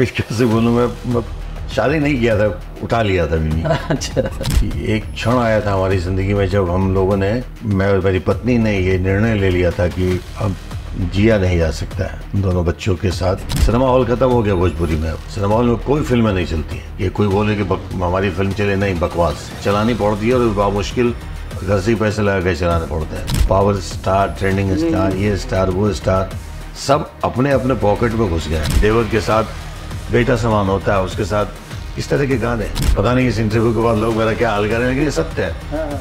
फिर कैसे बोलूँ मैं शादी नहीं किया था, उठा लिया था बीवी। अच्छा। एक क्षण आया था हमारी ज़िंदगी में जब हम लोगों ने, मैं और मेरी पत्नी ने ये निर्णय ले लिया था कि अब जिया नहीं जा सकता है दोनों बच्चों के साथ। सिनेमा हॉल खत्म हो गया भोजपुरी में, अब सिनेमा हॉल में कोई फिल्में नहीं चलती हैं। ये कोई बोले कि हमारी फिल्म चले, नहीं, बकवास चलानी पड़ती है और बहुत मुश्किल, घर से ही पैसे लगा के चलाने पड़ते हैं। पावर स्टार, ट्रेंडिंग स्टार, ये स्टार वो स्टार, सब अपने अपने पॉकेट में घुस गए। देवर के साथ बेटा समान होता है, उसके साथ इस तरह के गाने। पता नहीं इस इंटरव्यू के बाद लोग मेरा क्या हाल करेंगे, लेकिन ये सत्य है।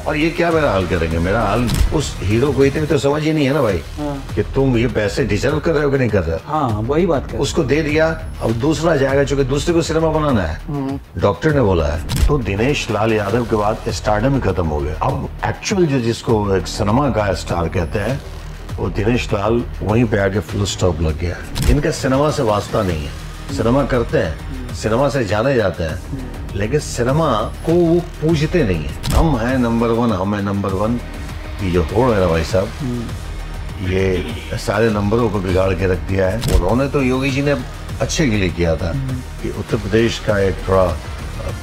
और ये क्या मेरा हाल करेंगे, मेरा हाल उस हीरो को इतनी तो समझ ही नहीं है ना भाई, कि तुम ये पैसे डिजर्व कर रहे हो कि नहीं कर रहे हो। हाँ, वही बात कर। उसको दे दिया, अब दूसरा जाएगा, चूंकि दूसरे को सिनेमा बनाना है, डॉक्टर ने बोला है। तो दिनेश लाल यादव के बाद स्टारडम ही खत्म हो गया। अब एक्चुअल जो जिसको एक सिनेमा का स्टार कहते हैं, वो दिनेश लाल वहीं पे आके फुल स्टॉप लग गया। इनका सिनेमा से वास्ता नहीं है। सिनेमा करते हैं, सिनेमा से जाने जाते हैं, लेकिन सिनेमा को वो पूछते नहीं है। हम हैं नंबर वन, हम हैं नंबर वन। ये जो हो रहा है भाई साहब, ये सारे नंबरों को बिगाड़ के रख दिया है। उन्होंने तो योगी जी ने अच्छे के लिए किया था कि उत्तर प्रदेश का एक थोड़ा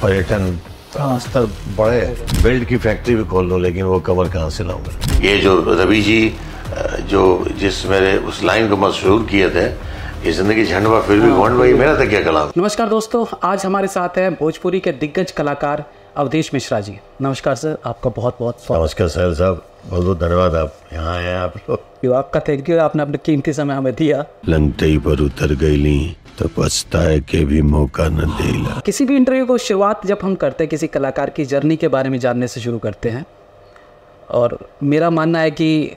पर्यटन स्तर बढ़े, बेल्ट की फैक्ट्री भी खोल लो, लेकिन वो कवर कहाँ से लाऊंगा। ये जो रवि जी जो जिस मेरे उस लाइन को मशहूर किए थे, ये जिंदगी झंडवा फिर भी घोंड भाई, मेरा तो क्या कलाम। नमस्कार दोस्तों, आज हमारे साथ हैं भोजपुरी के दिग्गज कलाकार अवधेश मिश्रा जी। नमस्कार सर, आपका बहुत बहुत स्वागत। नमस्कार साहिल साहब, बहुत बहुत धन्यवाद, आप यहाँ आए आप लोग। आपका थैंक यू, आपने अपने कीमती समय हमें दिया। लंगटई पर उतर गईली तो पछताए के भी मौका न देला। किसी भी इंटरव्यू को शुरुआत जब हम करते हैं, किसी कलाकार की जर्नी के बारे में जानने से शुरू करते हैं, और मेरा मानना है कि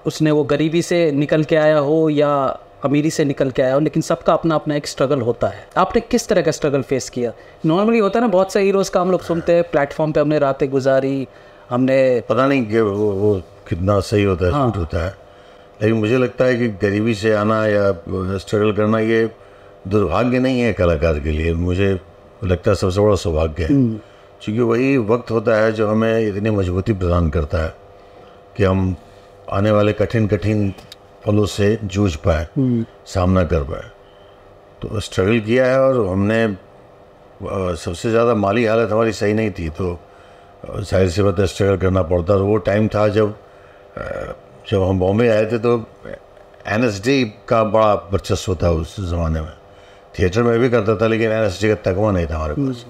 उसने वो गरीबी से निकल के आया हो या अमीरी से निकल के आया हो, लेकिन सबका अपना अपना एक स्ट्रगल होता है। आपने किस तरह का स्ट्रगल फेस किया? नॉर्मली होता है ना, बहुत से हीरोज़ का हम लोग सुनते हैं, प्लेटफॉर्म पे हमने रातें गुजारी, हमने, पता नहीं कि वो कितना सही होता है, हाँ। होता है, लेकिन मुझे लगता है कि गरीबी से आना या स्ट्रगल करना ये दुर्भाग्य नहीं है कलाकार के लिए। मुझे लगता है सबसे बड़ा सौभाग्य है, क्योंकि वही वक्त होता है जो हमें इतनी मजबूती प्रदान करता है कि हम आने वाले कठिन कठिन पलों से जूझ पाए, सामना कर पाए। तो स्ट्रगल किया है, और हमने सबसे ज़्यादा माली हालत हमारी सही नहीं थी, तो जाहिर सी बात है स्ट्रगल करना पड़ता। और वो टाइम था जब हम बॉम्बे आए थे, तो NSD का बड़ा वर्चस्व था उस ज़माने में। थिएटर में भी करता था, लेकिन NSD का तकवा नहीं था हमारे पास।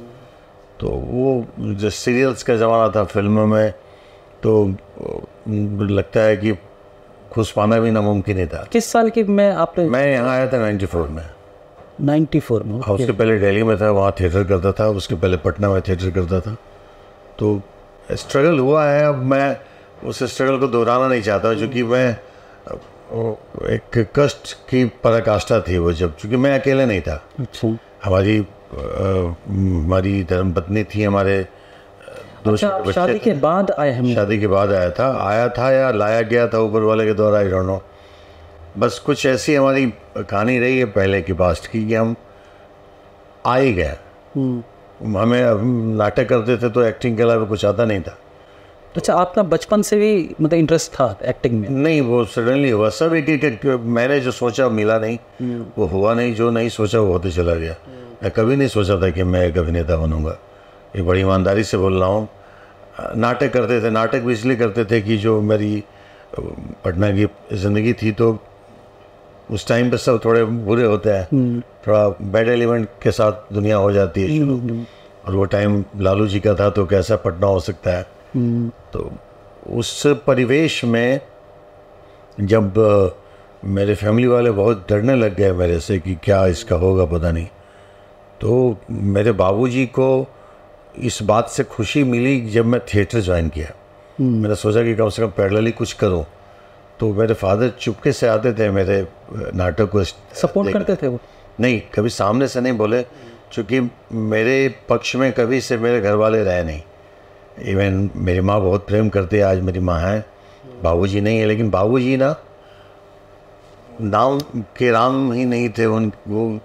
तो वो जो सीरियल्स का ज़माना था फिल्मों में, तो लगता है कि खुश पाना भी नामुमकिन ही था। किस साल की मैं यहाँ आया था 94 में। 94 में? उसके पहले दिल्ली में था, वहाँ थिएटर करता था। उसके पहले पटना में थिएटर करता था। तो स्ट्रगल हुआ है। अब मैं उस स्ट्रगल को दोहराना नहीं चाहता, क्योंकि मैं एक कष्ट की पराकाष्ठा थी वो, जब चूँकि मैं अकेले नहीं था। अच्छा। हमारी धर्मपत्नी थी, हमारे अच्छा, शादी के बाद आए हम? शादी के बाद आया था या लाया गया था ऊपर वाले के द्वारा, आई डोंट नो। बस कुछ ऐसी हमारी कहानी रही है पहले की पास्ट की, कि हम आ ही गए। हमें नाटक करते थे, तो एक्टिंग के अलावा कुछ आता नहीं था। अच्छा, आपका बचपन से भी मतलब इंटरेस्ट था एक्टिंग में? नहीं, वो सडनली हुआ। सब एक मैंने जो सोचा मिला नहीं, वो हुआ नहीं। जो नहीं सोचा वो होते चला गया। मैं कभी नहीं सोचा था कि मैं एक अभिनेता बनूंगा, ये बड़ी ईमानदारी से बोल रहा हूँ। नाटक करते थे, नाटक भी इसलिए करते थे कि जो मेरी पटना की ज़िंदगी थी, तो उस टाइम पे सब थोड़े बुरे होते हैं, थोड़ा बैड एलिमेंट के साथ दुनिया हो जाती है शुरू। और वो टाइम लालू जी का था, तो कैसा पटना हो सकता है। तो उस परिवेश में जब मेरे फैमिली वाले बहुत डरने लग गए मेरे से कि क्या इसका होगा पता नहीं, तो मेरे बाबूजी को इस बात से खुशी मिली जब मैं थिएटर ज्वाइन किया। मैंने सोचा कि कम से कम पैरेलली कुछ करूं। तो मेरे फादर चुपके से आते थे मेरे नाटक को। सपोर्ट करते थे वो? नहीं, कभी सामने से नहीं बोले, क्योंकि मेरे पक्ष में कभी से मेरे घर वाले रहे नहीं। इवन मेरी माँ बहुत प्रेम करती है, आज मेरी माँ है, बाबूजी नहीं है। लेकिन बाबूजी ना नाम के राम ही नहीं थे, वो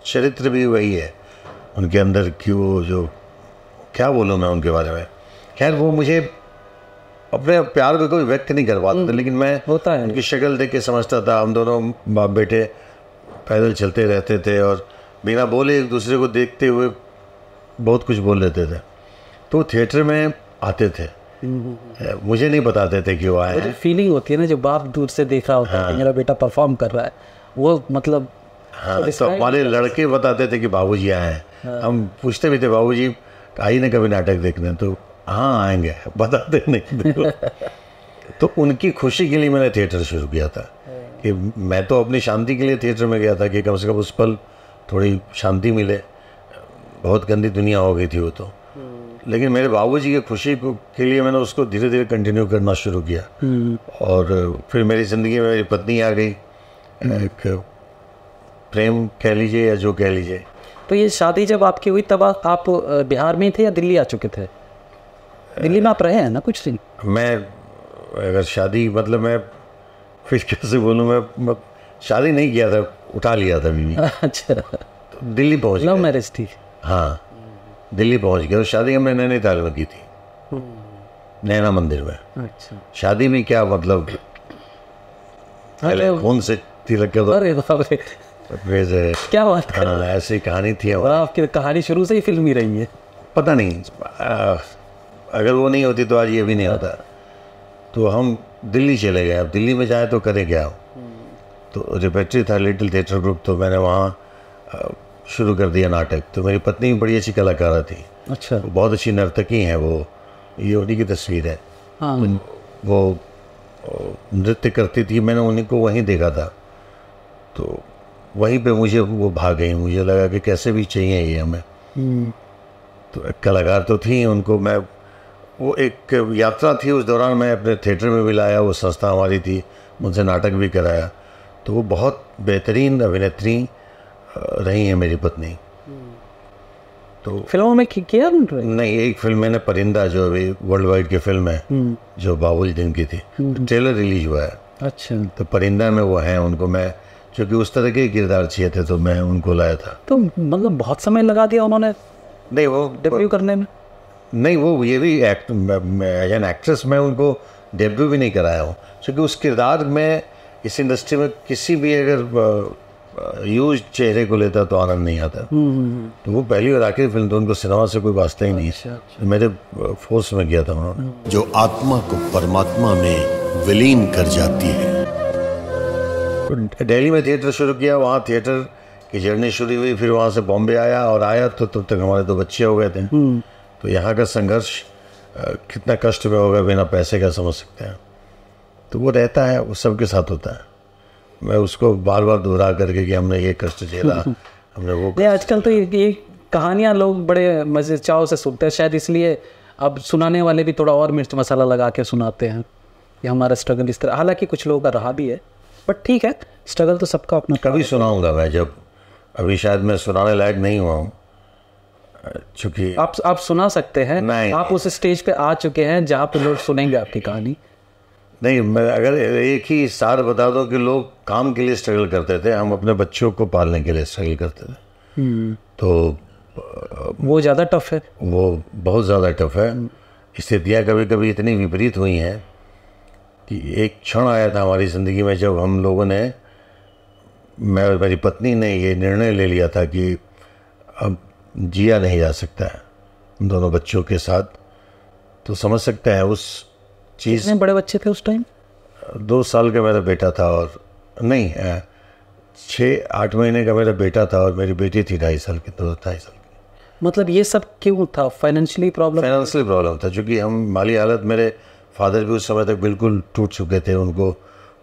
चरित्र भी वही है उनके अंदर की। वो जो क्या बोलूँ मैं उनके बारे में, खैर वो मुझे अपने प्यार को कोई व्यक्त नहीं कर पाता था, लेकिन मैं होता है उनकी शक्ल देख के समझता था। हम दोनों बाप बेटे पैदल चलते रहते थे, और बिना बोले एक दूसरे को देखते हुए बहुत कुछ बोल लेते थे। तो थिएटर में आते थे, मुझे नहीं बताते थे कि वो आए हैं। फीलिंग होती है ना जब बाप दूर से देख रहा होता है मेरा बेटा परफॉर्म कर रहा है, वो मतलब हाँ, तो हमारे लड़के बताते थे कि बाबूजी आए हैं। हम पूछते भी थे बाबूजी आई ना कभी नाटक देखने, तो हाँ आएंगे, बताते नहीं। तो उनकी खुशी के लिए मैंने थिएटर शुरू किया था कि मैं तो अपनी शांति के लिए थिएटर में गया था कि कम से कम उस पल थोड़ी शांति मिले। बहुत गंदी दुनिया हो गई थी वो तो, लेकिन मेरे बाबूजी की खुशी के लिए मैंने उसको धीरे धीरे कंटिन्यू करना शुरू किया। और फिर मेरी ज़िंदगी में मेरी पत्नी आ गई, एक प्रेम कह लीजिए या जो कह लीजिए। तो ये शादी जब आपकी हुई तब आप बिहार में थे या दिल्ली आ चुके थे? दिल्ली में आप रहे हैं ना कुछ दिन? मैं अगर शादी मतलब मैं फिर कैसे बोलूँ, मैं शादी नहीं किया था, उठा लिया था बीवी। अच्छा, तो दिल्ली पहुँच लव गया। मैरिज थी? हाँ, दिल्ली पहुँच गया। तो शादी हमने नैनीताल में की थी, नैना मंदिर में। अच्छा, शादी में क्या मतलब, पहले खून से तिलक के अरे बाप रे, क्या बात है। हाँ, ऐसी कहानी थी। और आपकी कहानी शुरू से ही फिल्मी रही है। पता नहीं अगर वो नहीं होती तो आज ये भी नहीं होता। तो हम दिल्ली चले गए। अब दिल्ली में जाए तो करें क्या। तो रिपेट्री था लिटिल थिएटर ग्रुप, तो मैंने वहाँ शुरू कर दिया नाटक। तो मेरी पत्नी भी बड़ी अच्छी कलाकार थी। अच्छा, वो बहुत अच्छी नर्तकी हैं। वो ये उन्हीं की तस्वीर है। हाँ, वो नृत्य करती थी, मैंने उन्हीं को वहीं देखा था। तो वहीं पे मुझे वो भाग गई। मुझे लगा कि कैसे भी चाहिए ये हमें। तो एक कलाकार तो थी, उनको मैं, वो एक यात्रा थी। उस दौरान मैं अपने थिएटर में भी लाया, वो संस्था हमारी थी, मुझसे नाटक भी कराया। तो वो बहुत बेहतरीन अभिनेत्री रही हैं मेरी पत्नी। तो फिल्मों में किया नहीं, एक फिल्म मैंने परिंदा, जो अभी वर्ल्ड वाइड की फिल्म है, जो बाबुल दिन की थी, ट्रेलर रिलीज हुआ है। अच्छा, तो परिंदा में वो हैं, उनको मैं, क्योंकि उस तरह के किरदार चाहिए थे, तो मैं उनको लाया था। तो मतलब बहुत समय लगा दिया उन्होंने नहीं, वो डेब्यू करने में? नहीं, वो ये भी एज एन एक्ट्रेस मैं उनको डेब्यू भी नहीं कराया हूँ, क्योंकि उस किरदार में इस इंडस्ट्री में किसी भी अगर यूज चेहरे को लेता तो आनंद नहीं आता। तो वो पहली और आखिरी फिल्म, तो उनको सिनेमा से कोई वास्ता ही नहीं। अच्छा। मेरे फोर्स में किया था उन्होंने। जो आत्मा को परमात्मा में विलीन कर जाती है। दिल्ली में थिएटर शुरू किया, वहाँ थिएटर की जर्नी शुरू हुई। फिर वहाँ से बॉम्बे आया, और आया तो तब तक हमारे 2 बच्चे हो गए थे। तो यहाँ का संघर्ष कितना कष्ट में होगा बिना पैसे का, समझ सकते हैं। तो वो रहता है, वो सबके साथ होता है। मैं उसको बार बार दोहरा करके कि हमने ये कष्ट झेला, हमने वो। नहीं, आजकल तो ये कहानियाँ लोग बड़े मजे चाव से सुनते हैं, शायद इसलिए अब सुनाने वाले भी थोड़ा और मिर्च मसाला लगा के सुनाते हैं कि हमारा स्ट्रगल इस तरह। हालांकि कुछ लोगों का रहा भी है, बट ठीक है, स्ट्रगल तो सबका अपना। कभी सुनाऊंगा मैं, जब अभी शायद मैं सुनाने लायक नहीं हुआ हूँ, चूँकि आप सुना सकते हैं। नहीं, आप उस स्टेज पे आ चुके हैं जहाँ पे लोग सुनेंगे आपकी कहानी। नहीं, मैं अगर एक ही सार बता दो कि लोग काम के लिए स्ट्रगल करते थे, हम अपने बच्चों को पालने के लिए स्ट्रगल करते थे। तो वो ज़्यादा टफ है, वो बहुत ज़्यादा टफ है। स्थितियाँ कभी कभी इतनी विपरीत हुई हैं कि एक क्षण आया था हमारी ज़िंदगी में जब हम लोगों ने, मैं और मेरी पत्नी ने ये निर्णय ले लिया था कि अब जिया नहीं जा सकता है दोनों बच्चों के साथ। तो समझ सकते हैं उस चीज़। कितने बड़े बच्चे थे उस टाइम? 2 साल का मेरा बेटा था, और नहीं 6-8 महीने का मेरा बेटा था, और मेरी बेटी थी 2.5 साल की, 2-2.5 साल की। मतलब ये सब क्यों था? Financially problem? फाइनेंशियली प्रॉब्लम था, क्योंकि हम माली हालत, मेरे फादर भी उस समय तक बिल्कुल टूट चुके थे, उनको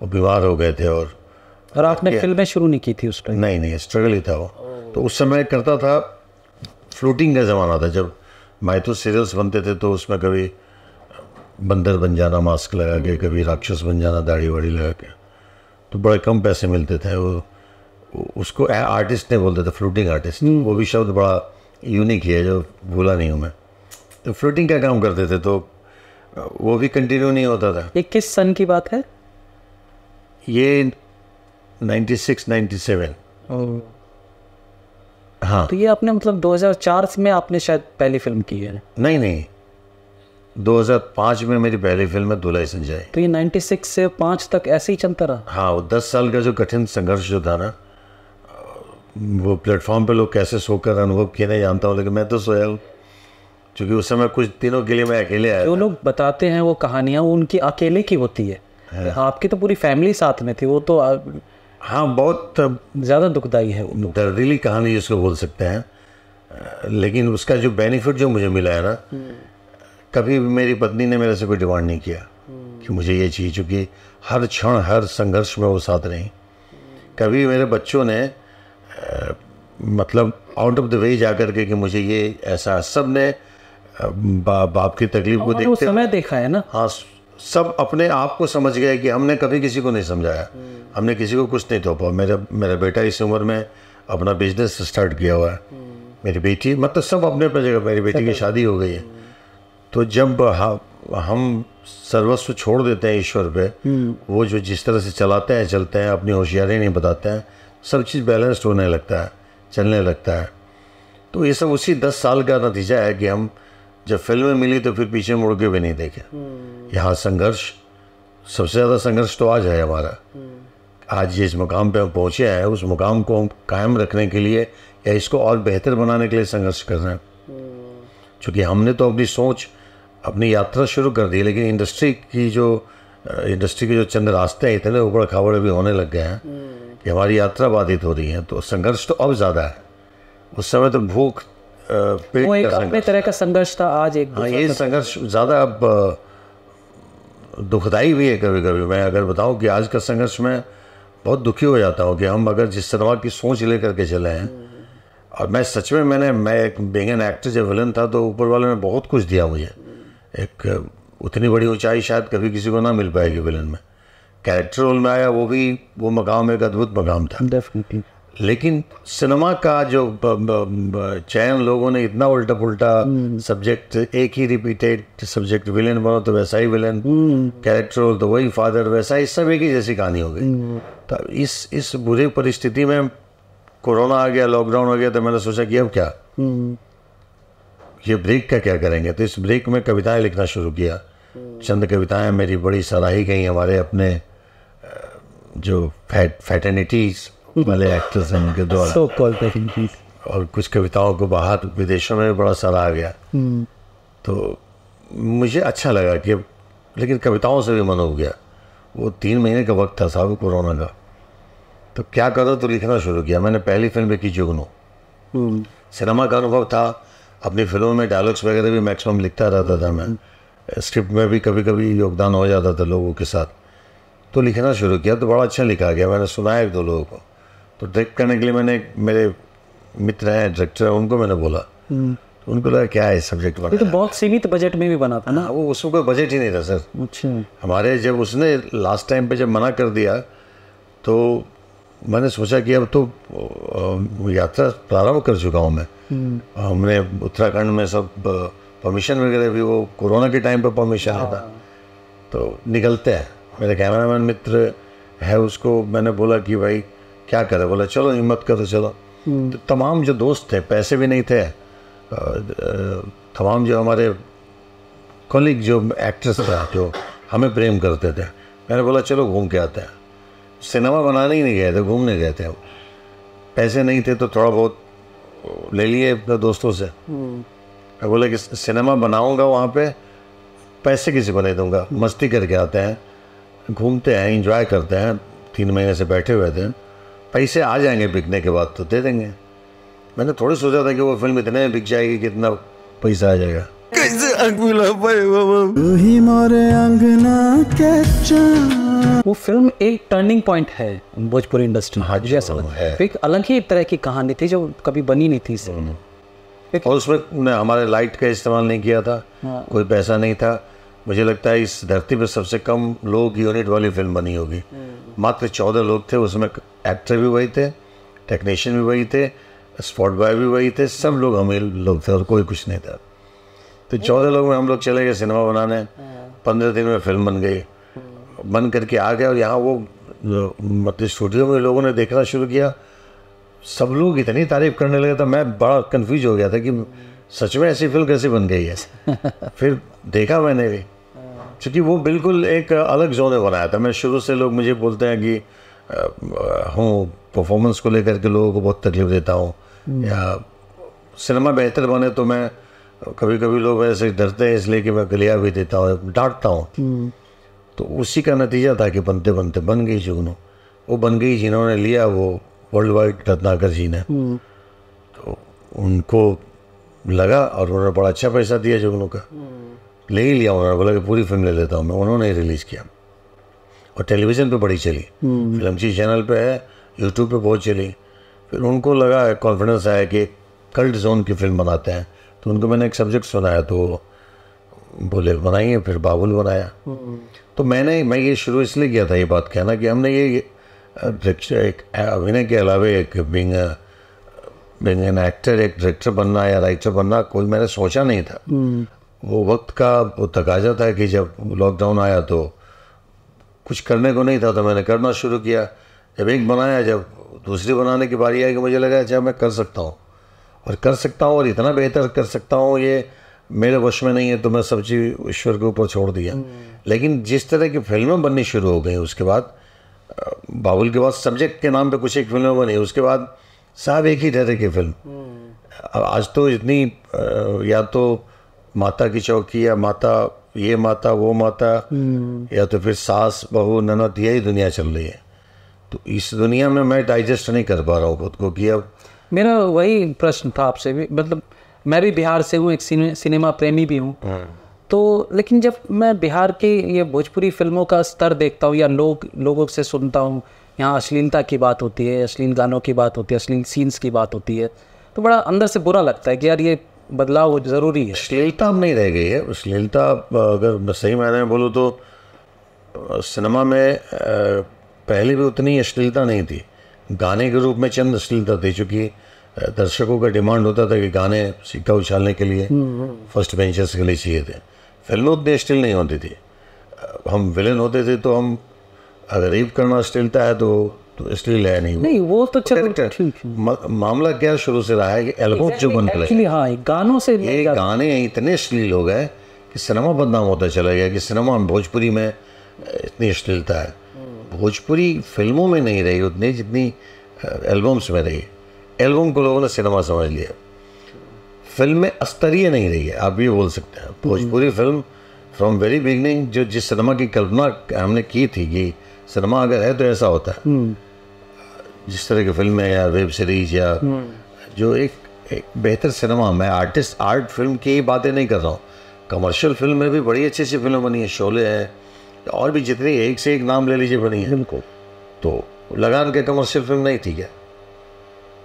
वो बीमार हो गए थे। और आपने फिल्में शुरू नहीं की थी उस टाइम? नहीं, स्ट्रगल ही था वो। तो उस समय करता था, फ्लूटिंग का ज़माना था, जब माइथो सीरियल्स बनते थे, तो उसमें कभी बंदर बन जाना मास्क लगा के, कभी राक्षस बन जाना दाढ़ी वाड़ी लगा के। तो बड़े कम पैसे मिलते थे। वो उसको आर्टिस्ट नहीं बोलते थे, फ्लूटिंग आर्टिस्ट। वो भी शब्द बड़ा यूनिक है, जो भूला नहीं हूँ मैं। तो फ्लूटिंग का काम करते थे, तो वो भी कंटिन्यू नहीं होता था। ये किस सन की बात है? ये 96-97। हाँ। तो ये आपने मतलब 2004 में आपने शायद पहली फिल्म की है? नहीं, 2005 में मेरी पहली फिल्म है दुलाई संजय। तो ये 96 से 5 तक ऐसे ही चलता रहा? हाँ, वो 10 साल का जो कठिन संघर्ष जो था ना, वो प्लेटफॉर्म पे लोग कैसे सोकर अनुभव किए नहीं जानता हूँ, लेकिन मैं तो सोया हूँ, क्योंकि उस समय कुछ दिनों के लिए मैं अकेले आया जो लोग बताते हैं वो कहानियाँ वो उनकी अकेले की होती है, आपकी तो पूरी फैमिली साथ में थी, वो तो हाँ बहुत ज़्यादा दुखदाई है वो। दर्दीली कहानी जिसको बोल सकते हैं, लेकिन उसका जो बेनिफिट जो मुझे मिला है ना, कभी भी मेरी पत्नी ने मेरे से कोई डिमांड नहीं किया कि मुझे ये चाहिए, चूँकि हर क्षण हर संघर्ष में वो साथ रही। कभी मेरे बच्चों ने मतलब आउट ऑफ द वे जा कर के कि मुझे ये ऐसा, सब ने बाप की तकलीफ को देखते समय देखा है ना। हाँ, सब अपने आप को समझ गए कि हमने कभी किसी को नहीं समझाया, हमने किसी को कुछ नहीं थोपा। मेरा बेटा इस उम्र में अपना बिजनेस स्टार्ट किया हुआ है, मेरी बेटी, मतलब सब अपने अपने जगह, मेरी बेटी की शादी हो गई है। तो जब हम सर्वस्व छोड़ देते हैं ईश्वर पे, वो जो जिस तरह से चलाते हैं चलते हैं, अपनी होशियारी नहीं बताते हैं, सब चीज़ बैलेंस्ड होने लगता है, चलने लगता है। तो ये सब उसी 10 साल का नतीजा है कि हम जब फिल्में मिली तो फिर पीछे मुड़ के भी नहीं देखे। यहाँ संघर्ष, सबसे ज़्यादा संघर्ष तो आज है हमारा। आज जिस मुकाम पे हम पहुँचे हैं, उस मुकाम को हम कायम रखने के लिए या इसको और बेहतर बनाने के लिए संघर्ष कर रहे हैं। क्योंकि हमने तो अपनी सोच, अपनी यात्रा शुरू कर दी, लेकिन इंडस्ट्री के जो चंद रास्ते हैं इतने ऊबड़ खाबड़ भी होने लग गए हैं कि हमारी यात्रा बाधित हो रही है। तो संघर्ष तो अब ज़्यादा है, उस समय तो भूख पेट वो एक का अपने तरह का संघर्ष था, आज एक हाँ, ये संघर्ष ज़्यादा अब दुखदाई भी है। कभी कभी मैं अगर बताऊं कि आज का संघर्ष में बहुत दुखी हो जाता हूं कि हम अगर जिस तरह की सोच लेकर के चले हैं, और मैं सच में मैं एक बीइंग एन एक्टर जब विलन था तो ऊपर वाले ने बहुत कुछ दिया मुझे। एक उतनी बड़ी ऊंचाई शायद कभी किसी को ना मिल पाएगी विलन में। कैरेक्टर रोल में आया, वो मकाम एक अद्भुत मकाम था डेफिनेटली। लेकिन सिनेमा का जो चयन, लोगों ने इतना उल्टा पुल्टा सब्जेक्ट, एक ही रिपीटेड सब्जेक्ट, विलेन बनो तो वैसा ही विलेन, कैरेक्टर रोल तो वही फादर, वैसा ही सब एक ही जैसी कहानी हो गई। तो इस बुरी परिस्थिति में कोरोना आ गया, लॉकडाउन हो गया, तो मैंने सोचा कि अब क्या, ये ब्रेक का क्या करेंगे। तो इस ब्रेक में कविताएं लिखना शुरू किया। चंद कविताएं मेरी बड़ी सराही गई हमारे अपने जो फैटर्निटीज वाले एक्टर्स हैं उनके द्वारा, और कुछ कविताओं को बाहर विदेशों में भी बड़ा सराहा गया। तो मुझे अच्छा लगा कि, लेकिन कविताओं से भी मन हो गया। वो 3 महीने का वक्त था साहब कोरोना का, तो क्या करो, तो लिखना शुरू किया। मैंने पहली फिल्म की जुगनू, सिनेमा का अनुभव था, अपनी फिल्मों में डायलॉग्स वगैरह भी मैक्सिमम लिखता रहता था मैं, स्क्रिप्ट में भी कभी कभी योगदान हो जाता था लोगों के साथ। तो लिखना शुरू किया तो बड़ा अच्छा लिखा गया। मैंने सुनाया 1-2 लोगों को, तो डायरेक्ट करने के लिए मैंने, मेरे मित्र हैं डायरेक्टर, उनको मैंने बोला, तो उनको लगा क्या है सब्जेक्ट बना। ये तो बहुत सीमित बजट में भी बना था ना। वो उसमें कोई बजट ही नहीं था सर। अच्छा। हमारे जब उसने लास्ट टाइम पे जब मना कर दिया तो मैंने सोचा कि अब तो यात्रा प्रारंभ कर चुका हूँ मैं। हमने उत्तराखंड में सब परमिशन वगैरह भी, वो कोरोना के टाइम पे परमिशन था, तो निकलते हैं। मेरे कैमरामैन मित्र है, उसको मैंने बोला कि भाई क्या करें, बोला चलो हिम्मत करो चलो। तो तमाम जो दोस्त थे, पैसे भी नहीं थे, तमाम जो हमारे कॉलीग जो एक्टर्स थे जो हमें प्रेम करते थे, मैंने बोला चलो घूम के आते हैं। सिनेमा बनाने ही नहीं गए थे, घूमने गए थे। पैसे नहीं थे तो थोड़ा बहुत ले लिए अपने दोस्तों से। मैं बोला कि सिनेमा बनाऊंगा, वहाँ पे पैसे किसी को नहीं दूंगा, मस्ती करके आते हैं, घूमते हैं, एंजॉय करते हैं। 3 महीने से बैठे हुए थे, पैसे आ जाएंगे बिकने के बाद तो दे देंगे। मैंने थोड़ी सोचा था कि वो फिल्म इतने में बिक जाएगी, कितना पैसा आ जाएगा। कैसे वो फिल्म एक टर्निंग पॉइंट है भोजपुरी इंडस्ट्री में। हाँ, जैसा है एक अलग ही तरह की कहानी थी जो कभी बनी नहीं थी इससे। और उसमें हमारे लाइट का इस्तेमाल नहीं किया था। कोई पैसा नहीं था। मुझे लगता है इस धरती पर सबसे कम लोग यूनिट वाली फिल्म बनी होगी। मात्र 14 लोग थे उसमें, एक्टर भी वही थे, टेक्नीशियन भी वही थे, स्पॉट बॉय भी वही थे, सब लोग हम लोग थे और कोई कुछ नहीं था। तो 14 लोग में हम लोग चले गए सिनेमा बनाने। 15 दिन में फिल्म बन गई, बन करके आ गए। और यहाँ वो मतलब स्टूडियो में लोगों ने देखना शुरू किया, सब लोग इतनी तारीफ करने लगे था, मैं बड़ा कंफ्यूज हो गया था कि सच में ऐसी फिल्म कैसे बन गई है। फिर देखा मैंने भी, क्योंकि वो बिल्कुल एक अलग जोन में बनाया था। मैं शुरू से, लोग मुझे बोलते हैं कि हूँ परफॉर्मेंस को लेकर के लोगों को बहुत तकलीफ देता हूँ, या सिनेमा बेहतर बने तो मैं कभी कभी लोग ऐसे डरते हैं इसलिए कि मैं गलिया भी देता हूँ, डांटता हूँ। तो उसी का नतीजा था कि बनते बनते बन गई जुगनू। वो बन गई, जिन्होंने लिया वो वर्ल्ड वाइड रत्नाकर जी ने, तो उनको लगा और उन्होंने बड़ा अच्छा पैसा दिया जुगनू का, ले ही लिया उन्होंने, बोला कि पूरी फिल्म ले लेता हूँ मैं। उन्होंने ही रिलीज़ किया और टेलीविज़न पे बड़ी चली, फिल्मची चैनल पे है, यूट्यूब पे बहुत चली। फिर उनको लगा, कॉन्फिडेंस आया कि कल्ट जोन की फिल्म बनाते हैं। तो उनको मैंने एक सब्जेक्ट सुनाया तो बोले बनाइए, फिर बाबुल बनाया। तो मैं ये शुरू इसलिए किया था ये बात कहना कि हमने ये एक अभिनय के अलावा एक बिंग एन एक्टर, एक डायरेक्टर बनना या राइटर बनना कोई मैंने सोचा नहीं था। वो वक्त का वो तकाजा था कि जब लॉकडाउन आया तो कुछ करने को नहीं था, तो मैंने करना शुरू किया। जब एक बनाया, जब दूसरी बनाने की बारी आई कि मुझे लगा अच्छा मैं कर सकता हूँ और कर सकता हूँ और इतना बेहतर कर सकता हूँ, ये मेरे वश में नहीं है, तो मैं सब चीज़ ईश्वर के ऊपर छोड़ दिया। लेकिन जिस तरह की फिल्में बननी शुरू हो गई उसके बाद, बाबुल के बाद सब्जेक्ट के नाम पे कुछ एक फिल्में बनी, उसके बाद सब एक ही तरह की फिल्म। आज तो इतनी या तो माता की चौकी या माता ये माता वो माता, या तो फिर सास बहू ननद, यही दुनिया चल रही है। तो इस दुनिया में मैं डाइजेस्ट नहीं कर पा रहा हूँ खुद को कि अब मेरा वही प्रश्न था आपसे भी, मतलब मैं भी बिहार से हूँ, एक सिनेमा प्रेमी भी हूँ। तो लेकिन जब मैं बिहार की ये भोजपुरी फिल्मों का स्तर देखता हूँ या लोगों से सुनता हूँ, यहाँ अश्लीलता की बात होती है, अश्लील गानों की बात होती है, अश्लील सीन्स की बात होती है, तो बड़ा अंदर से बुरा लगता है कि यार ये बदलाव ज़रूरी है। अश्लीलता अब नहीं रह गई है। अश्लीलता अगर मैं सही मायने में बोलूँ तो सिनेमा में पहले भी उतनी अश्लीलता नहीं थी। गाने के रूप में चंद अश्लीलता थी, चूँकि दर्शकों का डिमांड होता था कि गाने सिक्का उछालने के लिए फर्स्ट बेंचर्स के लिए चाहिए थे। फिल्में उतनी अश्लील नहीं होती थी। हम विलेन होते थे तो हम अगर रेप करना अश्लीलता है तो अश्लील है नहीं वो तो चलो ठीक है। मामला क्या शुरू से रहा है कि एल्बम जो बन गए, हाँ गानों से ये गाने इतने अश्लील हो गए कि सिनेमा बदनाम होता चला गया कि सिनेमा भोजपुरी में इतनी अश्लीलता है। भोजपुरी फिल्मों में नहीं रही उतनी जितनी एल्बम्स में रही। एल्बम को लोगों ने सिनेमा समझ लिया, फिल्म में स्तरीय नहीं रही है, आप ये बोल सकते हैं। Bhojpuri film from very beginning जो जिस सिनेमा की कल्पना हमने की थी कि सिनेमा अगर है तो ऐसा होता है, जिस तरह की फिल्म है या वेब सीरीज या जो एक बेहतर सिनेमा, मैं आर्ट फिल्म की बातें नहीं कर रहा हूँ, कमर्शियल फिल्म में भी बड़ी अच्छी अच्छी फिल्म बनी है, शोले है और भी जितनी एक से एक नाम ले लीजिए बनी है। बिल्कुल। तो लगान के कमर्शियल फिल्म नहीं थी क्या?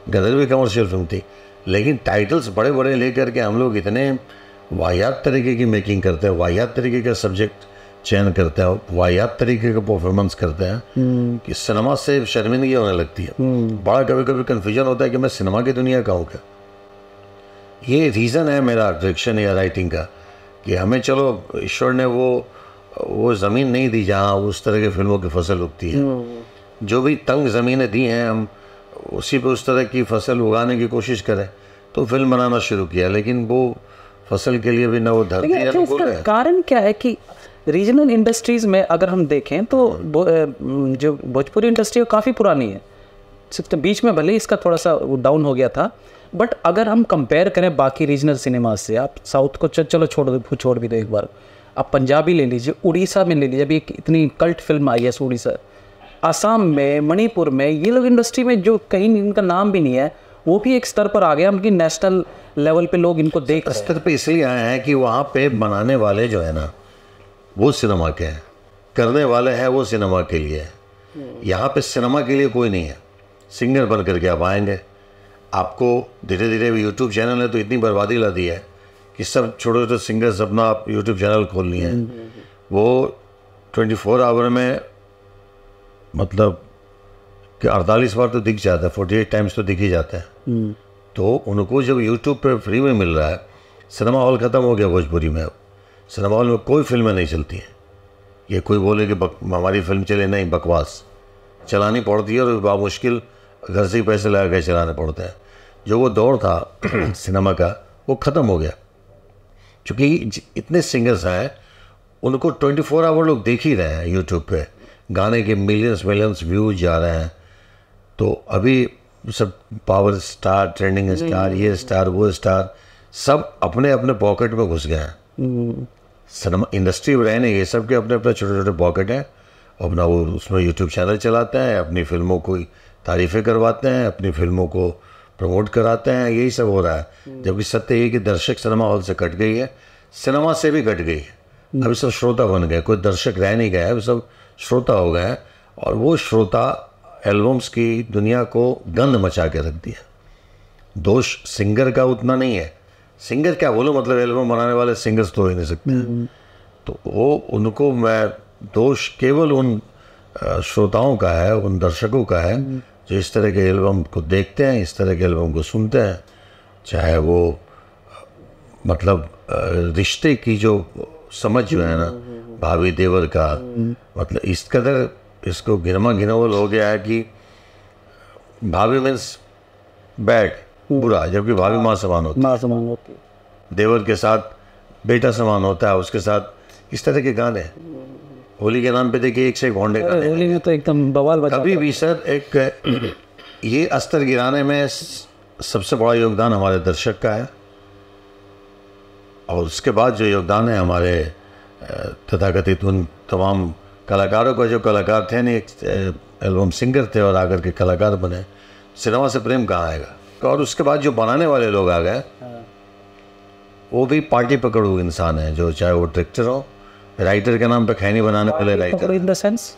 गदर भी कमर्शियल फिल्म थी, लेकिन टाइटल्स बड़े बड़े लेकर के हम लोग इतने वाहियात तरीके की मेकिंग करते हैं, वाहियात तरीके का सब्जेक्ट चयन करते हैं, वाहियात तरीके का परफॉर्मेंस करते हैं कि सिनेमा से शर्मिंदगी होने लगती है। बड़ा कभी कभी कन्फ्यूजन होता है कि मैं सिनेमा की दुनिया का हूँ क्या। ये रीज़न है मेरा डायरेक्शन या राइटिंग का कि हमें चलो ईश्वर ने वो ज़मीन नहीं दी जहाँ उस तरह की फिल्मों की फसल उगती है। जो भी तंग ज़मीनें दी हैं हम उसी पे उस तरह की फसल उगाने की कोशिश करें, तो फिल्म बनाना शुरू किया। लेकिन वो फसल के लिए भी ना वो धरती है। कारण क्या है कि रीजनल इंडस्ट्रीज़ में अगर हम देखें तो जो भोजपुरी इंडस्ट्री काफ़ी पुरानी है, बीच में भले ही इसका थोड़ा सा डाउन हो गया था, बट अगर हम कंपेयर करें बाकी रीजनल सिनेमा से, आप साउथ को चलो छोड़ भी दो एक बार, आप पंजाबी ले लीजिए, उड़ीसा में ले लीजिए, अभी इतनी कल्ट फिल्म आई है उड़ीसा, आसाम में, मणिपुर में, ये लोग इंडस्ट्री में जो कहीं इनका नाम भी नहीं है वो भी एक स्तर पर आ गया, उनकी नेशनल लेवल पे लोग इनको देख स्तर पे इसलिए आए हैं कि वहाँ पे बनाने वाले जो है ना वो सिनेमा के हैं, करने वाले हैं वो सिनेमा के लिए है। यहाँ पे सिनेमा के लिए कोई नहीं है। सिंगर बन करके आप आएंगे, आपको धीरे धीरे यूट्यूब चैनल है तो इतनी बर्बादी ला दी है कि सब छोटे छोटे सिंगर्स अपना आप यूट्यूब चैनल खोल लिए हैं। वो 24 आवर में मतलब कि 48 बार तो दिख जाता है, 48 टाइम्स तो दिख ही जाता है। तो उनको जब यूट्यूब पे फ्री में मिल रहा है, सिनेमा हॉल ख़त्म हो गया भोजपुरी में। अब सिनेमा हॉल में कोई फिल्में नहीं चलती हैं। ये कोई बोले कि हमारी फिल्म चले, नहीं, बकवास चलानी पड़ती है और बामुश्किल घर से ही पैसे लगा के चलाने पड़ते हैं। जो वो दौर था सिनेमा का वो ख़त्म हो गया, क्योंकि इतने सिंगर्स हैं उनको 24 आवर लोग देख ही रहे हैं यूट्यूब पे, गाने के मिलियंस व्यूज़ जा रहे हैं। तो अभी सब पावर स्टार, ट्रेंडिंग स्टार, ये स्टार वो स्टार, सब अपने अपने पॉकेट में घुस गए हैं। सिनेमा इंडस्ट्री में रहे नहीं, ये सब के अपने अपने छोटे छोटे पॉकेट हैं। अपना वो उसमें यूट्यूब चैनल चलाते हैं, अपनी फिल्मों को तारीफ़ें करवाते हैं, अपनी फिल्मों को प्रमोट कराते हैं, यही सब हो रहा है। जबकि सत्य ये कि दर्शक सिनेमा हॉल से कट गई है, सिनेमा से भी कट गई है। अभी सब श्रोता बन गए, कोई दर्शक रह नहीं गया है, सब श्रोता हो गए हैं। और वो श्रोता एल्बम्स की दुनिया को गंद मचा के रख दिया। दोष सिंगर का उतना नहीं है, सिंगर क्या बोलो, मतलब एल्बम बनाने वाले सिंगर्स तो हो ही नहीं सकते। तो वो उनको मैं दोष केवल उन श्रोताओं का है, उन दर्शकों का है जो इस तरह के एल्बम को देखते हैं, इस तरह के एल्बम को सुनते हैं। चाहे वो मतलब रिश्ते की जो समझ जो है ना भाभी देवर का, मतलब इस कदर इसको गिनोल हो गया है कि भाभी मीन्स बैड, बुरा, जबकि भाभी माँ समान होती है। देवर के साथ बेटा समान होता है, उसके साथ इस तरह के गाने। होली के नाम पे देखिए एक से एक होंडे गाने। होली में तो एकदम बवाल बचा। कभी भी सर एक ये अस्तर गिराने में सबसे बड़ा योगदान हमारे दर्शक का है। और उसके बाद जो योगदान है हमारे तथाकथित उन तमाम कलाकारों का, जो कलाकार थे नहीं, एक एल्बम सिंगर थे और आकर के कलाकार बने। सिनेमा से प्रेम कहाँ आएगा। और उसके बाद जो बनाने वाले लोग आ गए, वो भी पार्टी पकड़ू इंसान है, जो चाहे वो डायरेक्टर हो, राइटर के नाम पे खैनी बनाने वाले राइटर, इन द सेंस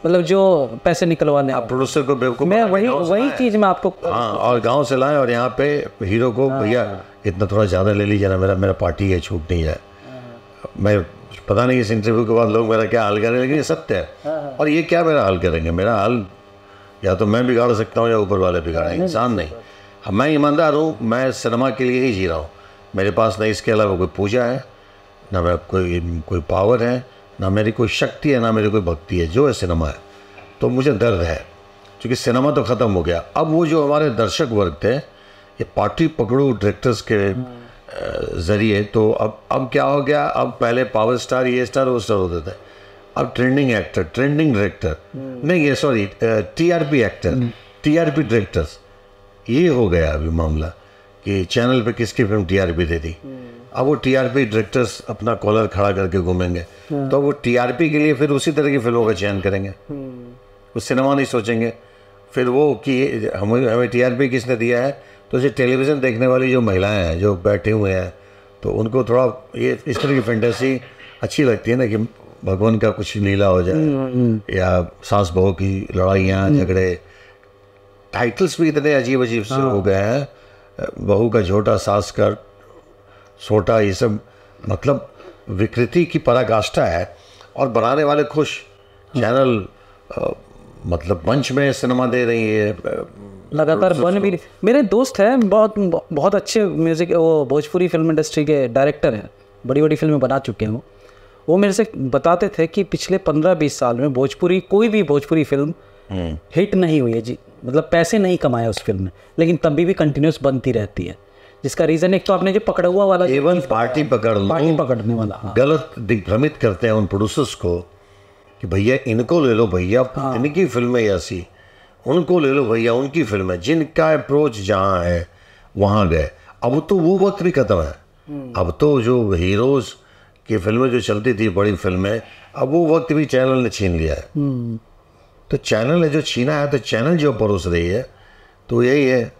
मतलब जो पैसे निकलवाने, आप प्रोड्यूसर को बेवकूफ, मैं वही चीज़ मैं आपको, हाँ, और गांव से लाए और यहाँ पे हीरो को भैया इतना थोड़ा ज़्यादा ले लीजिए ना, मेरा पार्टी है, छूट नहीं है। मैं पता नहीं इस इंटरव्यू के बाद लोग मेरा क्या हाल करें, लेकिन ये सत्य है। और ये क्या मेरा हाल करेंगे, मेरा हाल या तो मैं बिगाड़ सकता हूँ या ऊपर वाले बिगाड़ेंगे, इंसान नहीं। मैं ईमानदार हूँ, मैं सिनेमा के लिए ही जी रहा हूँ। मेरे पास ना इसके अलावा कोई पूजा है, ना मैं कोई पावर है, ना मेरी कोई शक्ति है, ना मेरी कोई भक्ति है। जो है सिनेमा है। तो मुझे दर्द है क्योंकि सिनेमा तो ख़त्म हो गया। अब वो जो हमारे दर्शक वर्ग थे, ये पार्टी पकड़ू डायरेक्टर्स के ज़रिए, तो अब क्या हो गया, अब पहले पावर स्टार, ये स्टार, वो स्टार होते थे। अब ट्रेंडिंग एक्टर, ट्रेंडिंग डायरेक्टर नहीं, ये sorry TRP actor, TRP directors, ये हो गया अभी मामला कि चैनल पे किसकी फिल्म टीआरपी दे दी। अब वो टीआरपी डायरेक्टर्स अपना कॉलर खड़ा करके घूमेंगे, तो वो टीआरपी के लिए फिर उसी तरह की फिल्मों का चयन करेंगे, वो सिनेमा नहीं सोचेंगे। फिर वो कि हमें टीआरपी किसने दिया है, तो जो टेलीविज़न देखने वाली जो महिलाएं हैं जो बैठे हुए हैं, तो उनको थोड़ा ये इस तरह की फैंटेसी अच्छी लगती है ना कि भगवान का कुछ लीला हो जाए, या सास बहू की लड़ाइयाँ झगड़े। टाइटल्स भी इतने अजीब अजीब से हो गए हैं, बहू का झोटा, सास का सोटा, ये सब मतलब विकृति की पराकाष्ठा है। और बनाने वाले खुश, चैनल मतलब मंच में सिनेमा दे रही है लगातार, बन भी। मेरे दोस्त हैं बहुत अच्छे म्यूज़िक, वो भोजपुरी फिल्म इंडस्ट्री के डायरेक्टर हैं, बड़ी बड़ी फिल्में बना चुके हैं। वो मेरे से बताते थे कि पिछले 15-20 साल में भोजपुरी, कोई भी भोजपुरी फिल्म हिट नहीं हुई है जी, मतलब पैसे नहीं कमाए उस फिल्म में, लेकिन तब भी कंटिन्यूस बनती रहती है। जिसका रीज़न एक तो आपने जो पकड़ा हुआ वाला, एवं पार्टी पकड़ने वाला, हाँ। गलत दिग्भ्रमित करते हैं उन प्रोड्यूसर्स को कि भैया इनको ले लो, भैया इनकी फिल्में ऐसी, उनको ले लो भैया उनकी फिल्में, जिनका अप्रोच जहाँ है वहाँ गए। अब तो वो वक्त भी खत्म है। अब तो जो हीरोज़ की फिल्में जो चलती थी, बड़ी फिल्में, अब वो वक्त भी चैनल ने छीन लिया है। तो चैनल ने जो छीना है, तो चैनल जो परोस रही है, तो यही है,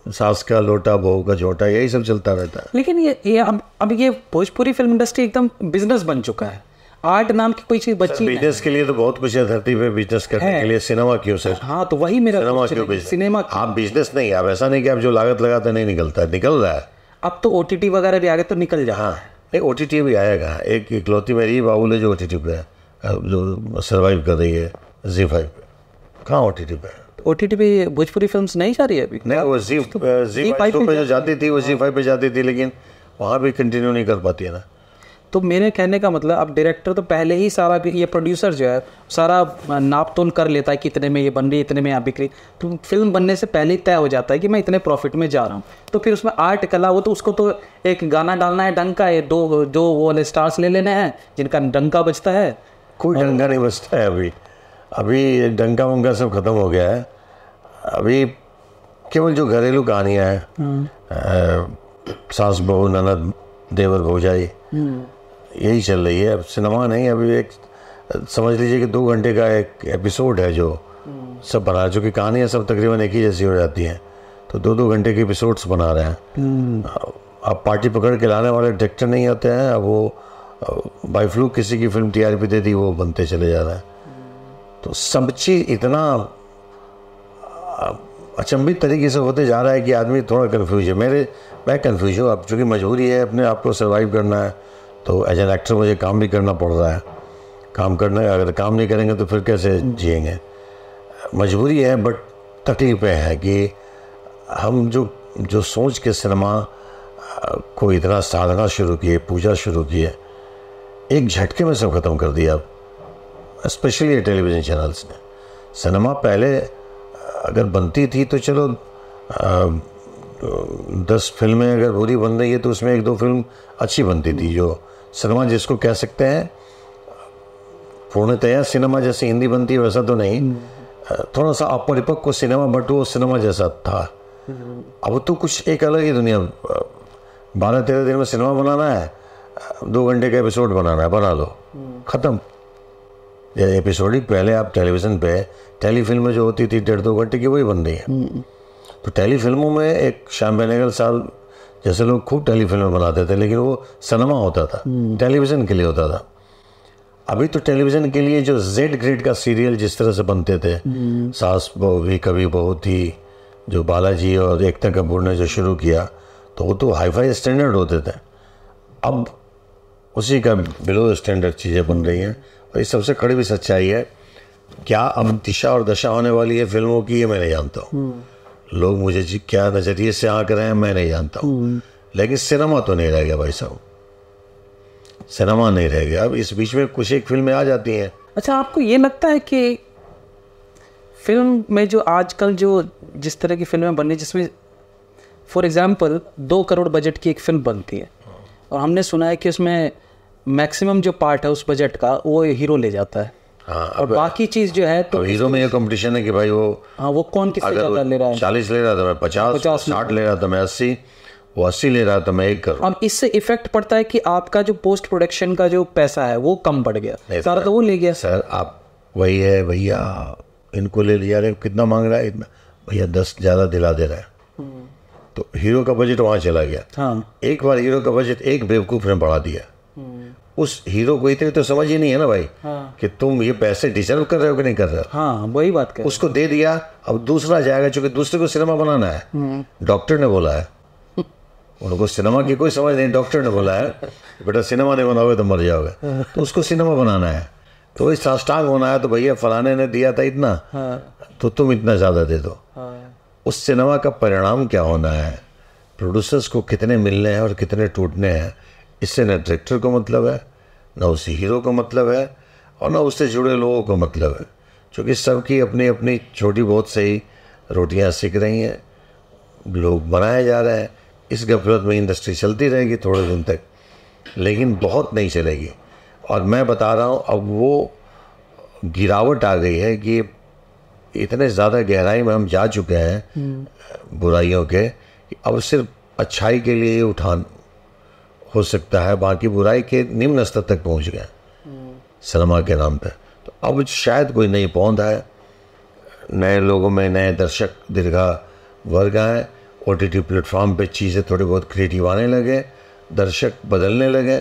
सास का लोटा, बहू का झोटा, यही सब चलता रहता है। लेकिन ये अब ये भोजपुरी फिल्म इंडस्ट्री एकदम बिजनेस बन चुका है। आर्ट नाम की कोई चीज़ बची नहीं। बिजनेस के लिए तो बहुत कुछ है धरती पे, बिजनेस करने के लिए सिनेमा क्यों सर? हाँ, तो वही मेरा सिनेमा क्यों? सिनेमा आप बिजनेस नहीं, आप ऐसा नहीं कि आप जो लागत लगाते नहीं निकलता है, निकल रहा है। अब तो OTT वगैरह भी आ गए तो निकल जा। हाँ, नहीं OTT भी आएगा। एक इकलौती मेरी बाबुल है जो OTT पे है, जो सर्वाइव कर रही है ZEE5 पे। कहाँ OTT पे है? OTT पे भोजपुरी फिल्म्स नहीं जा रही है अभी। नहीं, वो ZEE5 पे जो जाती थी, वो ZEE5 पे जाती थी, लेकिन वहाँ भी कंटिन्यू नहीं कर पाती है ना। तो मेरे कहने का मतलब, अब डायरेक्टर तो पहले ही सारा, ये प्रोड्यूसर जो है सारा नाप तोल कर लेता है कि इतने में ये बन रही है, इतने में यहाँ बिक रही। तो फिल्म बनने से पहले ही तय हो जाता है कि मैं इतने प्रॉफिट में जा रहा हूँ। तो फिर उसमें आर्ट कला, वो तो उसको तो एक गाना डालना है डंका है, दो वो वाले स्टार्स ले लेने हैं जिनका डंका बजता है। कोई डंका नहीं बजता है अभी। अभी डंका वंका सब खत्म हो गया है। अभी केवल जो घरेलू कहानियाँ हैं, सास बहू ननद देवर भौजाई, यही चल रही है। अब सिनेमा नहीं, अभी एक समझ लीजिए कि 2 घंटे का एक एपिसोड है जो सब बना रहे, जो कि कहानियाँ सब तकरीबन एक ही जैसी हो जाती हैं, तो 2-2 घंटे के एपिसोड्स बना रहे हैं। अब पार्टी पकड़ के लाने वाले डायरेक्टर नहीं होते हैं, अब वो बाई फ्लूक किसी की फिल्म टीआरपी दे दी, वो बनते चले जा रहे हैं। तो सब चीज़ इतना अचंभित तरीके से होते जा रहा है कि आदमी थोड़ा कन्फ्यूज है। मैं कन्फ्यूज हूँ। अब चूँकि मजबूरी है, अपने आप को सर्वाइव करना है, तो एज एन एक्टर मुझे काम भी करना पड़ रहा है। काम करना है, अगर काम नहीं करेंगे तो फिर कैसे जिएंगे। मजबूरी है, बट तकलीफ़ें हैं कि हम जो सोच के सिनेमा को इतना साधना शुरू किए, पूजा शुरू किए, एक झटके में सब ख़त्म कर दिया। स्पेशली टेलीविज़न चैनल्स ने। सिनेमा पहले अगर बनती थी तो चलो 10 फिल्में अगर बुरी बन रही है तो उसमें 1-2 फिल्म अच्छी बनती थी। जो सिनेमा जिसको कह सकते हैं पूर्णतया सिनेमा जैसे हिंदी बनती है वैसा तो नहीं, थोड़ा सा अपरिपक्व सिनेमा, बट वो सिनेमा जैसा था। अब तो कुछ एक अलग ही दुनिया। 12-13 दिन में सिनेमा बनाना है, 2 घंटे का एपिसोड बनाना है, बना लो, ख़त्म। एपिसोडिक पहले आप टेलीविज़न पे टेलीफिल्में जो होती थी 1.5-2 घंटे की, वही बन रही है। तो टेलीफिल्मों में एक श्याम बेनेगल साहब जैसे लोग खूब टेलीफिल्में बनाते थे, लेकिन वो सिनेमा होता था, टेलीविज़न के लिए होता था। अभी तो टेलीविज़न के लिए जो जेड ग्रेड का सीरियल जिस तरह से बनते थे, सास बहू भी कभी बहू थी, जो बालाजी और एकता कपूर ने जो शुरू किया, तो वो तो हाई-फाई स्टैंडर्ड होते थे। अब उसी का बिलो स्टैंडर्ड चीज़ें बन रही हैं। और इस सबसे कड़ी भी सच्चाई है, क्या अब दिशा और दशा होने वाली है फिल्मों की, ये मैं नहीं जानता हूँ। लोग मुझे क्या नज़रिए से आंक रहे हैं मैं नहीं जानता हूँ, लेकिन सिनेमा तो नहीं रह गया भाई साहब, सिनेमा नहीं रह गया। अब इस बीच में कुछ एक फिल्में आ जाती हैं। अच्छा, आपको ये लगता है कि फिल्म में जो आजकल जो जिस तरह की फिल्में बन रही, जिसमें फॉर एग्जांपल 2 करोड़ बजट की एक फिल्म बनती है और हमने सुना है कि उसमें मैक्सिमम जो पार्ट है उस बजट का वो हीरो ले जाता है। हाँ, और बाकी चीज़ जो है तो हीरो में ये कंपटीशन है कि भाई वो कौन किससे ज़्यादा ले रहा है। 40 ले रहा था मैं 50, 60 ले रहा था मैं 80, वो 80 ले रहा था मैं 1 करोड़। अब इससे इफेक्ट पड़ता है कि आपका जो पोस्ट प्रोडक्शन का जो पैसा है वो कम बढ़ गया, सारा तो वो ले गया। सर आप वही है भैया, इनको ले लिया, अरे कितना मांग रहा है, इतना भैया 10 ज़्यादा दिला दे रहा है, तो हीरो का बजट वहाँ चला गया। हाँ। एक बार हीरो का बजट एक बेवकूफ़ ने बढ़ा दिया, उस हीरो को इतनी तो समझ ही नहीं है ना भाई। हाँ। कि तुम ये पैसे डिजर्व कर रहे हो कि नहीं कर रहे हो। हाँ, वही बात कर, उसको दे दिया। अब दूसरा जाएगा, चूंकि दूसरे को सिनेमा बनाना है, डॉक्टर ने बोला है, उनको सिनेमा की कोई समझ नहीं, डॉक्टर ने बोला है बेटा सिनेमा नहीं बनाओगे तो मर जाओगे, तो उसको सिनेमा बनाना है, तो इस साष्टांग होना है, तो भैया फलाने ने दिया था इतना, तो तुम इतना ज़्यादा दे दो। उस सिनेमा का परिणाम क्या होना है, प्रोड्यूसर्स को कितने मिलने हैं और कितने टूटने हैं, इससे न डायरेक्टर को मतलब है, न उस हीरो को मतलब है, और न उससे जुड़े लोगों को मतलब है, क्योंकि सबकी अपनी अपनी छोटी बहुत सही रोटियां सीख रही हैं, लोग बनाए जा रहे हैं। इस गफलत में इंडस्ट्री चलती रहेगी थोड़े दिन तक, लेकिन बहुत नहीं चलेगी। और मैं बता रहा हूँ अब वो गिरावट आ गई है कि इतने ज़्यादा गहराई में हम जा चुके हैं बुराइयों के, कि अब सिर्फ अच्छाई के लिए उठान हो सकता है, बाकी बुराई के निम्न स्तर तक पहुंच गए सिनेमा के नाम पे। तो अब शायद कोई नई पौंध है, नए लोगों में नए दर्शक दीर्घा वर्ग आए, OTT प्लेटफॉर्म पे चीज़ें थोड़ी बहुत क्रिएटिव आने लगे, दर्शक बदलने लगे।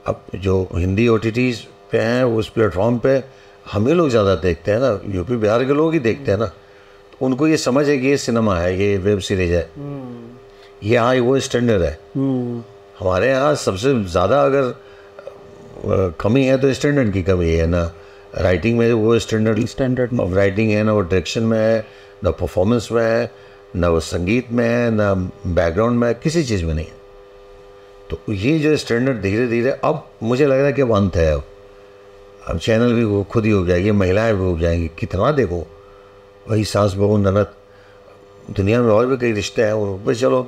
अब जो हिंदी OTTs पे हैं उस प्लेटफॉर्म पे हम ही लोग ज़्यादा देखते हैं ना, यूपी बिहार के लोग ही देखते हैं ना, तो उनको ये समझ है कि ये सिनेमा है, ये वेब सीरीज है, ये हाँ वो स्टैंडर्ड है। हमारे यहाँ सबसे ज़्यादा अगर कमी है तो स्टैंडर्ड की कमी है ना, राइटिंग में वो स्टैंडर्ड राइटिंग है ना, वो डायरेक्शन में है ना, परफॉर्मेंस में है ना, वो संगीत में है ना, बैकग्राउंड में है, किसी चीज़ में नहीं है। तो ये जो स्टैंडर्ड धीरे धीरे अब मुझे लग रहा है कि अब अंत है। अब चैनल भी वो खुद ही उग जाएगी, महिलाएं भी उग जाएंगी, कितना देखो वही सास बहू ननद, दुनिया में और भी कई रिश्ते हैं उन पर। चलो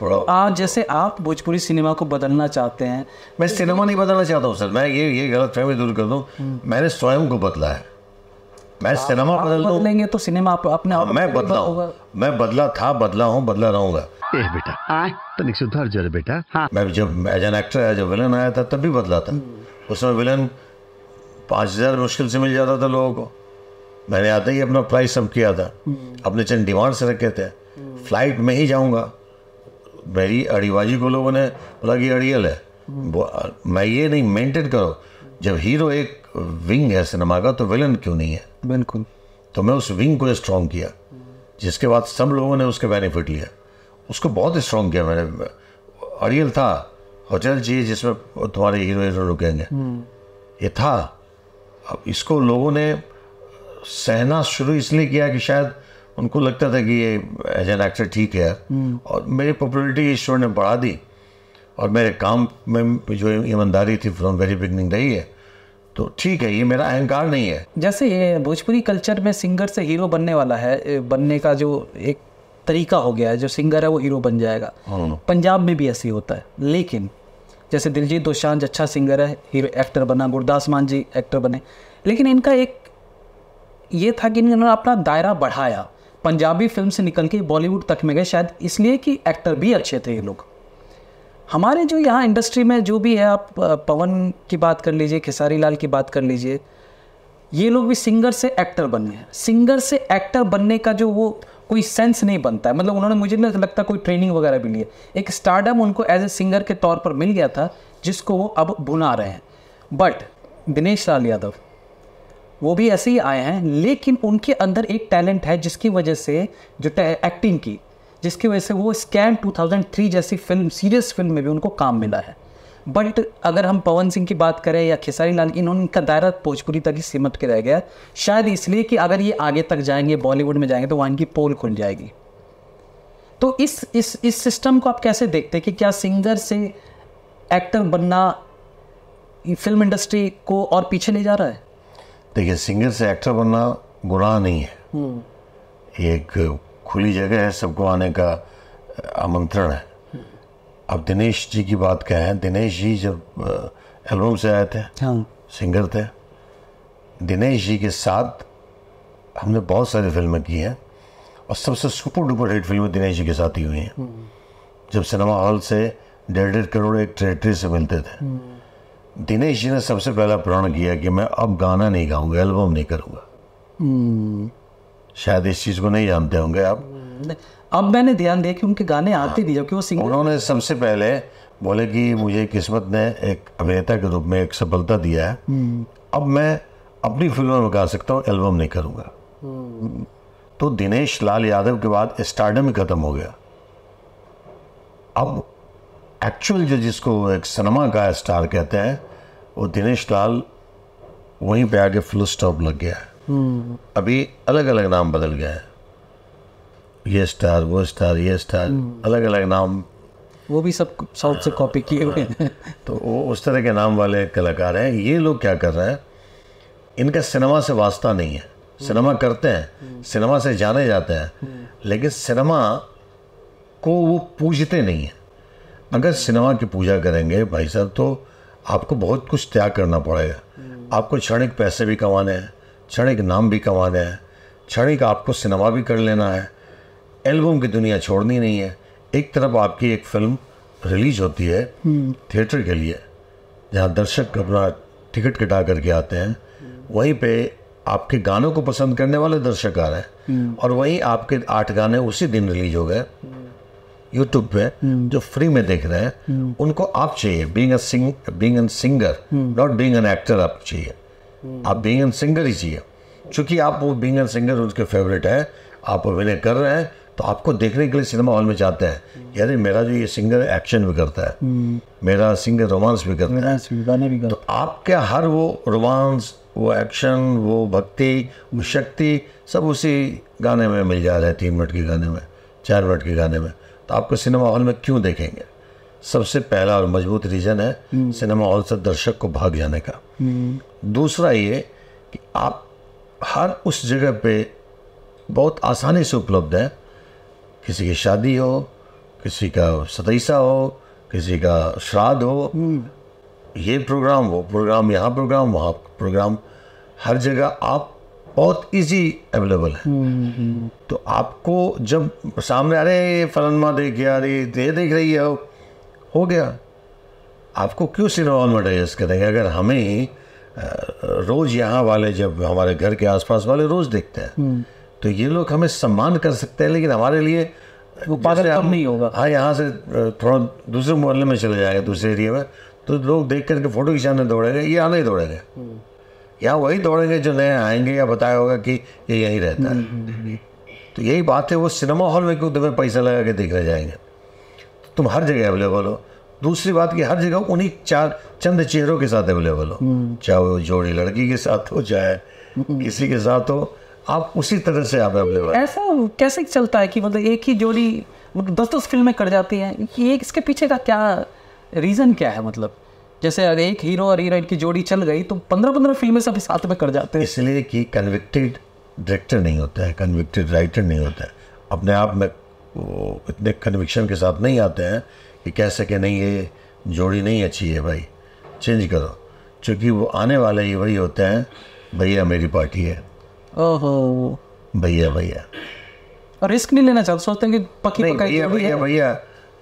थोड़ा आज जैसे आप भोजपुरी सिनेमा को बदलना चाहते हैं। मैं सिनेमा नहीं बदलना चाहता हूँ सर, मैं ये गलत फहमी दूर कर दूँ, मैंने स्वयं को बदला है। मैं सिनेमा बदलेंगे तो सिनेमा अपने आप मैं बदला हूँ, मैं बदला था, बदला हूँ, बदला रहूंगा। बेटा तनिक सुधार जरा बेटा। हाँ। मैं जब एज एन एक्टर आया, जब विलन आया था तब भी बदला था। उसमें विलन 5,000 मुश्किल से मिल जाता था लोगों को। मैंने आते ही अपना प्राइस सब किया था, अपने चंद डिमांड से रखे थे। फ्लाइट में ही जाऊंगा, मेरी अड़ीबाजी को लोगों ने बोला कि अड़ियल है। मैं ये नहीं मेंटेन करो, जब हीरो एक विंग है सिनेमा का तो विलन क्यों नहीं है। बिल्कुल। तो मैं उस विंग को स्ट्रॉन्ग किया, जिसके बाद सब लोगों ने उसके बेनिफिट लिया। उसको बहुत स्ट्रॉन्ग किया मैंने। अड़ियल था, होटल चाहिए जिसमें तुम्हारे हीरो रुकेंगे, ये था। अब इसको लोगों ने सहना शुरू इसलिए किया कि शायद उनको लगता था कि ये एज एन एक्टर ठीक है, और मेरी पॉपुलैरिटी ईश्वर ने बढ़ा दी। और मेरे काम में जो ईमानदारी थी फ्रॉम वेरी बिगनिंग रही है, तो ठीक है, ये मेरा अहंकार नहीं है। जैसे ये भोजपुरी कल्चर में सिंगर से हीरो बनने वाला है, बनने का जो एक तरीका हो गया है, जो सिंगर है वो हीरो बन जाएगा। पंजाब में भी ऐसे ही होता है। लेकिन जैसे दिलजीत दोसांझ अच्छा सिंगर है, हीरो एक्टर बना, गुरदास मान जी एक्टर बने, लेकिन इनका एक ये था कि इन्होंने अपना दायरा बढ़ाया, पंजाबी फिल्म से निकल के बॉलीवुड तक में गए, शायद इसलिए कि एक्टर भी अच्छे थे ये लोग। हमारे जो यहाँ इंडस्ट्री में जो भी है, आप पवन की बात कर लीजिए, खेसारी लाल की बात कर लीजिए, ये लोग भी सिंगर से एक्टर बने हैं। सिंगर से एक्टर बनने का जो वो कोई सेंस नहीं बनता है, मतलब उन्होंने, मुझे नहीं लगता कोई ट्रेनिंग वगैरह भी ली है। एक स्टारडम उनको एज ए सिंगर के तौर पर मिल गया था, जिसको वो अब भुना रहे हैं। बट दिनेश लाल यादव वो भी ऐसे ही आए हैं, लेकिन उनके अंदर एक टैलेंट है जिसकी वजह से, जो एक्टिंग की, जिसकी वजह से वो स्कैम 2003 जैसी फिल्म, सीरियस फिल्म में भी उनको काम मिला है। बट अगर हम पवन सिंह की बात करें या खेसारी लाल की, इन्होंने इनका दायरा भोजपुरी तक ही सिमट के रह गया, शायद इसलिए कि अगर ये आगे तक जाएंगे, बॉलीवुड में जाएंगे, तो वहाँ इनकी पोल खुल जाएगी। तो इस सिस्टम को आप कैसे देखते हैं कि क्या सिंगर से एक्टर बनना फिल्म इंडस्ट्री को और पीछे ले जा रहा है? देखिए, सिंगर से एक्टर बनना गुनाह नहीं है, एक खुली जगह है, सबको आने का आमंत्रण है। अब दिनेश जी की बात कहें, दिनेश जी जब एल्बम से आए थे, हाँ, सिंगर थे। दिनेश जी के साथ हमने बहुत सारी फिल्में की हैं, और सबसे सुपर डुपर हिट फिल्में दिनेश जी के साथ ही हुई हैं। जब सिनेमा हॉल से 1.5 करोड़ एक टेरिटरी से मिलते थे, दिनेश जी ने सबसे पहला प्रण किया कि मैं अब गाना नहीं गाऊंगा, एल्बम नहीं करूंगा। शायद इस चीज़ को नहीं जानते होंगे आप। अब मैंने ध्यान दिया कि उनके गाने आते भी, जबकि वो सिंगर। उन्होंने सबसे पहले बोले कि मुझे किस्मत ने एक अभिनेता के रूप में एक सफलता दिया है, अब मैं अपनी फिल्मों में गा सकता हूँ, एल्बम नहीं करूँगा। तो दिनेश लाल यादव के बाद स्टारडम ही खत्म हो गया। अब एक्चुअल जो जिसको एक सिनेमा का स्टार कहते हैं, वो दिनेश लाल वहीं पे आके फुल स्टॉप लग गया है। अभी अलग अलग नाम बदल गए हैं, ये स्टार, वो स्टार, ये स्टार, अलग अलग नाम, वो भी सब साउथ से कॉपी किए हुए हैं। तो वो उस तरह के नाम वाले कलाकार हैं। ये लोग क्या कर रहे हैं, इनका सिनेमा से वास्ता नहीं है। सिनेमा करते हैं, सिनेमा से जाने जाते हैं, लेकिन सिनेमा को वो पूजते नहीं हैं। अगर सिनेमा की पूजा करेंगे भाई साहब, तो आपको बहुत कुछ त्याग करना पड़ेगा। आपको क्षणिक पैसे भी कमाने हैं, क्षणिक नाम भी कमाने हैं, क्षणिक आपको सिनेमा भी कर लेना है, एल्बम की दुनिया छोड़नी नहीं है। एक तरफ आपकी एक फिल्म रिलीज होती है थिएटर के लिए, जहाँ दर्शक अपना टिकट कटा करके आते हैं, वहीं पे आपके गानों को पसंद करने वाले दर्शक आ रहे हैं, और वहीं आपके 8 गाने उसी दिन रिलीज हो गए यूट्यूब पे, जो फ्री में देख रहे हैं। उनको आप चाहिए being a singer, not being an actor. आप चाहिए, आप बीइंग एन सिंगर ही चाहिए, क्योंकि आप वो बीइंग एन सिंगर उनके फेवरेट है, आप अभिनय कर रहे हैं, तो आपको देखने के लिए सिनेमा हॉल में जाते हैं। यार मेरा जो ये सिंगर एक्शन भी करता है, मेरा सिंगर रोमांस भी करता है, तो आपके हर वो रोमांस, वो एक्शन, वो भक्ति, वो शक्ति, सब उसी गाने में मिल जा रहा है। 3 मिनट के गाने में, 4 मिनट के गाने में, तो आपको सिनेमा हॉल में क्यों देखेंगे? सबसे पहला और मजबूत रीज़न है सिनेमा हॉल से दर्शक को भाग जाने का। दूसरा ये कि आप हर उस जगह पे बहुत आसानी से उपलब्ध है। किसी की शादी हो, किसी का सतैसा हो, किसी का श्राद्ध हो, ये प्रोग्राम, वो प्रोग्राम, यहाँ प्रोग्राम, वहाँ प्रोग्राम, हर जगह आप बहुत इजी अवेलेबल है। तो आपको जब सामने अरे ये फलाना देख गया, अरे ये देख रही है, हो गया। आपको क्यों सिनेमा हॉल में डाइजेस्ट करेंगे? अगर हमें रोज़ यहाँ वाले, जब हमारे घर के आसपास वाले रोज़ देखते हैं, तो ये लोग हमें सम्मान कर सकते हैं, लेकिन हमारे लिए वो पागल कम नहीं होगा। हाँ, यहाँ से थोड़ा दूसरे मोहल्ले में चले जाएंगे, दूसरे एरिया में, तो लोग देख करके फ़ोटो खिंचाने दौड़ेंगे, ये आने ही दौड़ेंगे। यहाँ वही दौड़ेंगे जो नए आएंगे या बताया होगा कि ये यहीं रहता है। तो यही बात है, वो सिनेमा हॉल में क्यों तुम्हें पैसा लगा के देखने जाएंगे? तुम हर जगह अवेलेबल हो। दूसरी बात कि हर जगह उन्हीं चंद चेहरों के साथ अवेलेबल हो, चाहे वो जोड़ी लड़की के साथ हो, चाहे किसी के साथ हो, आप उसी तरह से आप अवेलेबल। ऐसा कैसे चलता है कि मतलब एक ही जोड़ी 10-10 फिल्में कर जाती हैं? ये इसके पीछे का क्या रीज़न क्या है? मतलब जैसे अगर एक हीरो और हीरोइन की जोड़ी चल गई तो 15-15 फिल्में सब साथ में कर जाते हैं। इसलिए कि कन्विक्टेड डायरेक्टर नहीं होता है, कन्विक्टेड राइटर नहीं होता है। अपने आप में वो इतने कन्विक्शन के साथ नहीं आते हैं कि कह सके नहीं ये जोड़ी नहीं अच्छी है भाई, चेंज करो। क्योंकि वो आने वाले ही वही होते हैं, भैया मेरी पार्टी है, ओहो भैया भैया, और रिस्क नहीं लेना चाहते, सोचते हैं कि पक्की नहीं पकाई भैया जोड़ी भैया है। भैया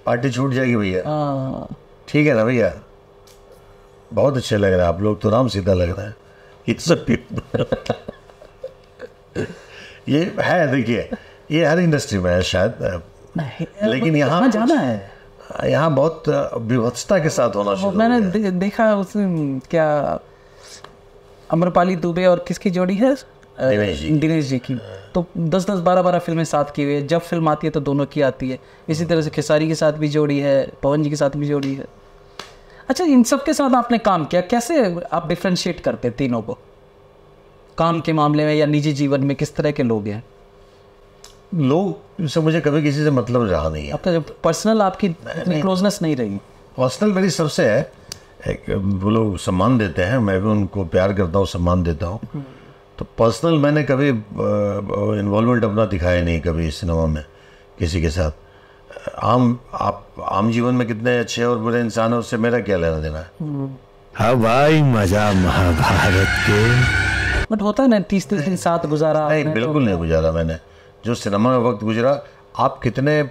पार्टी छूट जाएगी भैया, हाँ, ठीक है ना भैया, बहुत अच्छे लग रहा है, आप लोग तो राम सीधा लग रहा है। इट्स ये है, देखिए ये हर इंडस्ट्री में है शायद, नहीं, लेकिन यहाँ कहाँ जाना है? यहाँ बहुत विवत्सता के साथ होना शुरू हो मैंने गया। देखा उस क्या अमरपाली दुबे और किसकी जोड़ी है? दिनेश जी की। तो 10-10 12-12 फिल्में साथ की हुई है, जब फिल्म आती है तो दोनों की आती है। इसी तरह से खेसारी के साथ भी जोड़ी है, पवन जी के साथ भी जोड़ी है। अच्छा, इन सब के साथ आपने काम किया, कैसे आप डिफ्रेंशिएट करते तीनों को काम के मामले में या निजी जीवन में? किस तरह के लोग हैं लोग से? मुझे कभी किसी से मतलब रहा नहीं है। आपका? जो पर्सनल आपकी क्लोजनेस नहीं रही? पर्सनल मेरी सबसे है, एक वो लोग सम्मान देते हैं, मैं भी उनको प्यार करता हूँ, सम्मान देता हूँ। तो पर्सनल मैंने कभी इन्वॉल्वमेंट अपना दिखाया नहीं कभी सिनेमा में किसी के साथ। आम जीवन में कितने अच्छे और बुरे इंसान है, उससे मेरा क्या लेना देना है? हाँ भाई, मजा महाभारत के। बट होता है ना, 30 दिन साथ गुजारा नहीं, आपने, बिल्कुल नहीं गुजारा मैंने। जो सिनेमा में वक्त गुजरा, आप कितने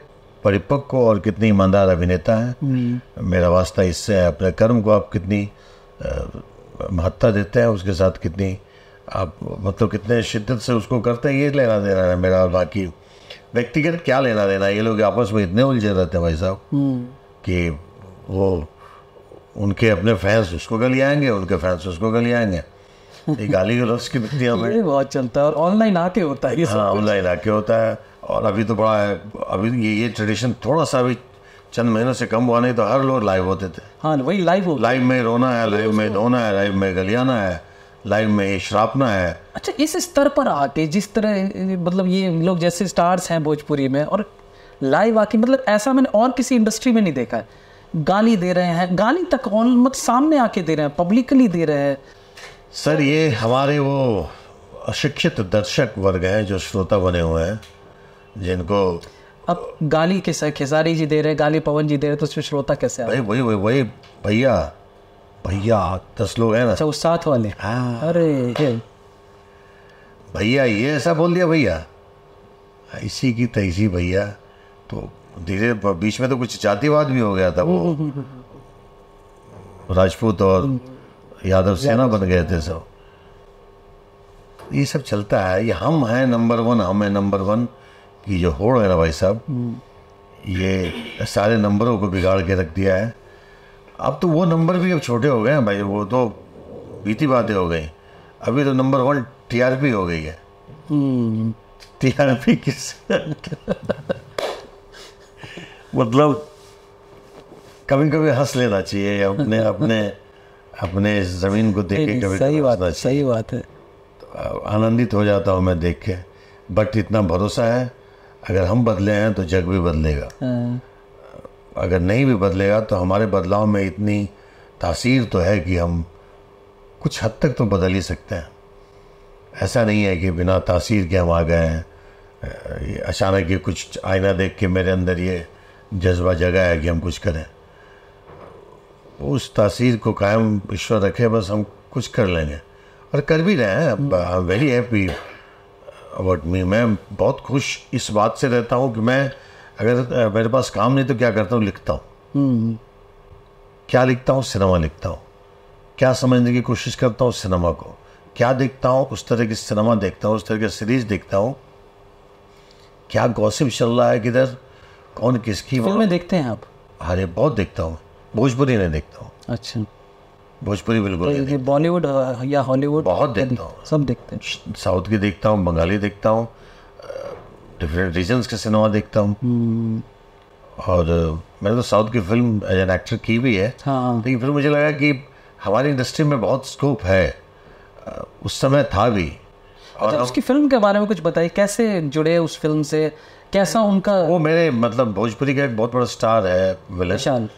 परिपक्व और कितनी ईमानदार अभिनेता हैं, मेरा वास्ता इससे है। अपने कर्म को आप कितनी महत्ता देते हैं, उसके साथ कितनी आप मतलब कितने शिद्दत से उसको करते हैं, ये लेना देना है मेरा। और बाकी व्यक्तिगत क्या लेना देना है? ये लोग आपस में इतने उलझे रहते हैं भाई साहब कि वो उनके अपने फैंस उसको गली आएंगे, उनके फैंस उसको गली आएंगे। ये गाली गलौज की दुनिया में ये बहुत चलता है, और ऑनलाइन आके होता है ये सब। हाँ, ऑनलाइन आके होता है। और अभी तो बड़ा है, अभी ये ट्रेडिशन थोड़ा सा भी चंद महीनों से कम हुआ, नहीं तो हर लोग लाइव होते थे। हाँ, वही लाइव हो। लाइव में रोना है, लाइव में धोना है, लाइव में गलियाना है, लाइव में श्रापना है। अच्छा, इस स्तर पर आके जिस तरह मतलब ये लोग जैसे स्टार्स हैं भोजपुरी में, और लाइव आके मतलब ऐसा मैंने और किसी इंडस्ट्री में नहीं देखा है। गाली दे रहे हैं, गाली तक मतलब सामने आके दे रहे हैं, पब्लिकली दे रहे हैं। सर, ये हमारे वो अशिक्षित दर्शक वर्ग हैं जो श्रोता बने हुए हैं, जिनको अब गाली के खेसारी जी दे रहे हैं, गाली पवन जी दे रहे हैं, तो उसमें श्रोता कैसे आए? वही भैया भैया 10 लोग हैं ना। अच्छा, उस साथ वाले। हाँ, अरे भैया ये ऐसा बोल दिया, भैया ऐसी की तैसी भैया। तो धीरे बीच में तो कुछ जातिवाद भी हो गया था, वो राजपूत और यादव सेना बन गए थे सब। ये सब चलता है। ये हम हैं नंबर 1, हम हैं नंबर 1 की जो होड़ है ना भाई साहब, ये सारे नंबरों को बिगाड़ के रख दिया है। अब तो वो नंबर भी अब छोटे हो गए हैं भाई, वो तो बीती बातें हो गई। अभी तो नंबर 1 TRP हो गई है। TRP किस मतलब कभी कभी हंस लेना चाहिए, अपने ज़मीन को देख के। कभी सही बात है। तो आनंदित हो जाता हूँ मैं देख के। बट इतना भरोसा है, अगर हम बदले हैं तो जग भी बदलेगा। अगर नहीं भी बदलेगा तो हमारे बदलाव में इतनी तासीर तो है कि हम कुछ हद तक तो बदल ही सकते हैं। ऐसा नहीं है कि बिना तासीर के हम आ गए हैं। अचानक ये कुछ आईना देख के मेरे अंदर ये जज्बा जगा है कि हम कुछ करें। उस तासीर को कायम ईश्वर रखे, बस हम कुछ कर लेंगे और कर भी रहे हैं। I am very happy about me, मैं बहुत खुश इस बात से रहता हूँ कि मैं अगर मेरे पास काम नहीं तो क्या करता हूँ, लिखता हूँ। क्या लिखता हूँ? सिनेमा लिखता हूँ। क्या समझने की कोशिश करता हूँ? सिनेमा को। क्या देखता हूँ? उस तरह की सिनेमा देखता हूँ, उस तरह की सीरीज देखता हूँ। क्या गॉसिप चल रहा है, किधर कौन किसकी फिल्में देखते हैं आप? अरे बहुत देखता हूँ। भोजपुरी नहीं देखता हूँ। अच्छा, भोजपुरी बिल्कुल नहीं। बॉलीवुड या हॉलीवुड? बहुत देखता हूँ, सब देखते हैं। साउथ की देखता हूँ, बंगाली देखता हूँ, डिफरेंट रीजन्स के सिनेमा देखता हूँ। और मैंने तो साउथ की फिल्म एज एन एक्टर की भी है। हाँ। लेकिन फिर मुझे लगा कि हमारी इंडस्ट्री में बहुत स्कोप है, उस समय था भी। और अच्छा, उसकी फिल्म के बारे में कुछ बताइए, कैसे जुड़े उस फिल्म से, कैसा उनका? वो मेरे मतलब भोजपुरी का एक बहुत बड़ा स्टार है, विलन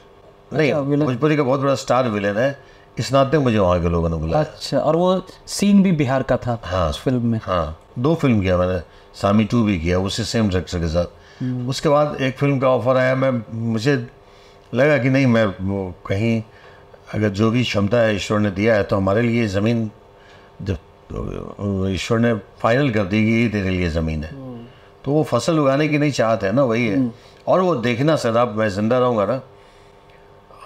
नहीं, भोजपुरी का बहुत बड़ा स्टार विलन है, इस नाते मुझे वहाँ के लोगों ने बुलाया। अच्छा, और वो सीन भी बिहार का था? हाँ, उस फिल्म में। हाँ, 2 फिल्म किया मैंने, सामी 2 भी किया उसी सेम डायरेक्टर के साथ। उसके बाद एक फिल्म का ऑफर आया, मुझे लगा कि नहीं, मैं वो कहीं अगर जो भी क्षमता है ईश्वर ने दिया है तो हमारे लिए ज़मीन, जब ईश्वर ने फाइनल कर दी कि तेरे लिए ज़मीन है, तो वो फसल उगाने की नहीं चाहते है ना, वही है। और वो देखना सर, अब मैं जिंदा रहूँगा ना,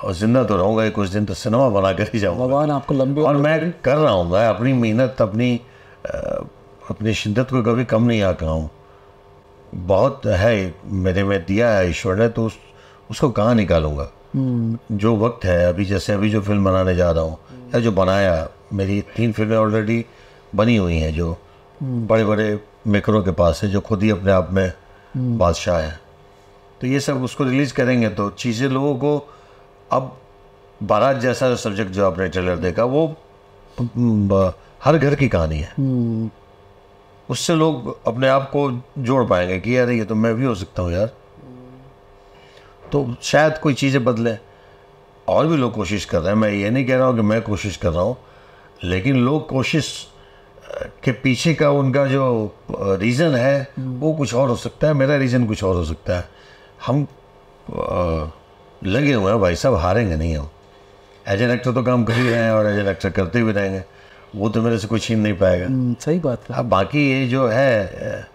और जिंदा तो रहूँगा ही कुछ दिन, तो सिनेमा बना कर ही जाऊँगा। भगवान आपको लंबी और मैं कर रहा हूँ, मैं अपनी मेहनत, अपनी शिद्दत को कभी कम नहीं आका हूँ। बहुत है मेरे में दिया है ईश्वर ने, तो उसको कहाँ निकालूंगा। जो वक्त है अभी, जैसे अभी जो फिल्म बनाने जा रहा हूँ या जो बनाया, मेरी 3 फिल्में ऑलरेडी बनी हुई हैं जो बड़े बड़े मेकरों के पास है, जो खुद ही अपने आप में बादशाह है। तो ये सब उसको रिलीज़ करेंगे तो चीज़ें लोगों को, अब बारात जैसा जो सब्जेक्ट जो आपने ट्रेलर देखा, वो हर घर की कहानी है। उससे लोग अपने आप को जोड़ पाएंगे कि यार ये तो मैं भी हो सकता हूँ यार। तो शायद कोई चीज़ें बदले, और भी लोग कोशिश कर रहे हैं। मैं ये नहीं कह रहा हूँ कि मैं कोशिश कर रहा हूँ, लेकिन लोग कोशिश के पीछे का उनका जो रीज़न है वो कुछ और हो सकता है, मेरा रीज़न कुछ और हो सकता है। हम लगे हुए हैं भाई साहब, हारेंगे नहीं हम। एज एन एक्टर तो काम कर ही रहे हैं और एज एन एक्टर करते भी रहेंगे, वो तो मेरे से कुछ छीन नहीं पाएगा। सही बात है। अब बाकी ये जो है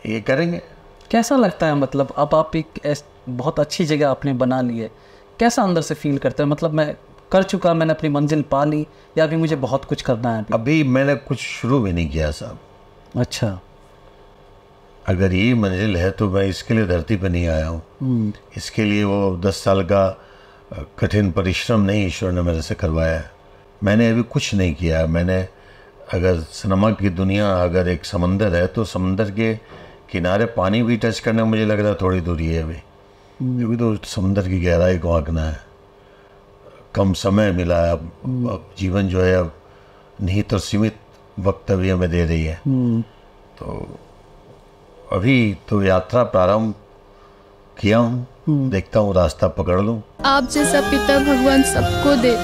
ये करेंगे। कैसा लगता है, मतलब अब आप एक बहुत अच्छी जगह आपने बना ली है, कैसा अंदर से फील करते हैं? मतलब मैं कर चुका, मैंने अपनी मंजिल पा ली, या अभी मुझे बहुत कुछ करना है? अभी मैंने कुछ शुरू भी नहीं किया साहब। अच्छा, अगर ये मंजिल है तो मैं इसके लिए धरती पर नहीं आया हूँ। इसके लिए वो 10 साल का कठिन परिश्रम नहीं ईश्वर ने मेरे से करवाया है। मैंने अभी कुछ नहीं किया। मैंने, अगर सिनेमा की दुनिया अगर एक समंदर है, तो समंदर के किनारे पानी भी टच करना मुझे लग रहा है थोड़ी दूरी है अभी तो समंदर की गहराई को आंकना है। कम समय मिला है, अब जीवन जो है अब निहित और सीमित वक्त अभी हमें दे रही है। तो अभी तो यात्रा प्रारंभ किया हूँ, देखता हूँ रास्ता पकड़ लूँ। आप जैसा पिता भगवान सबको दे।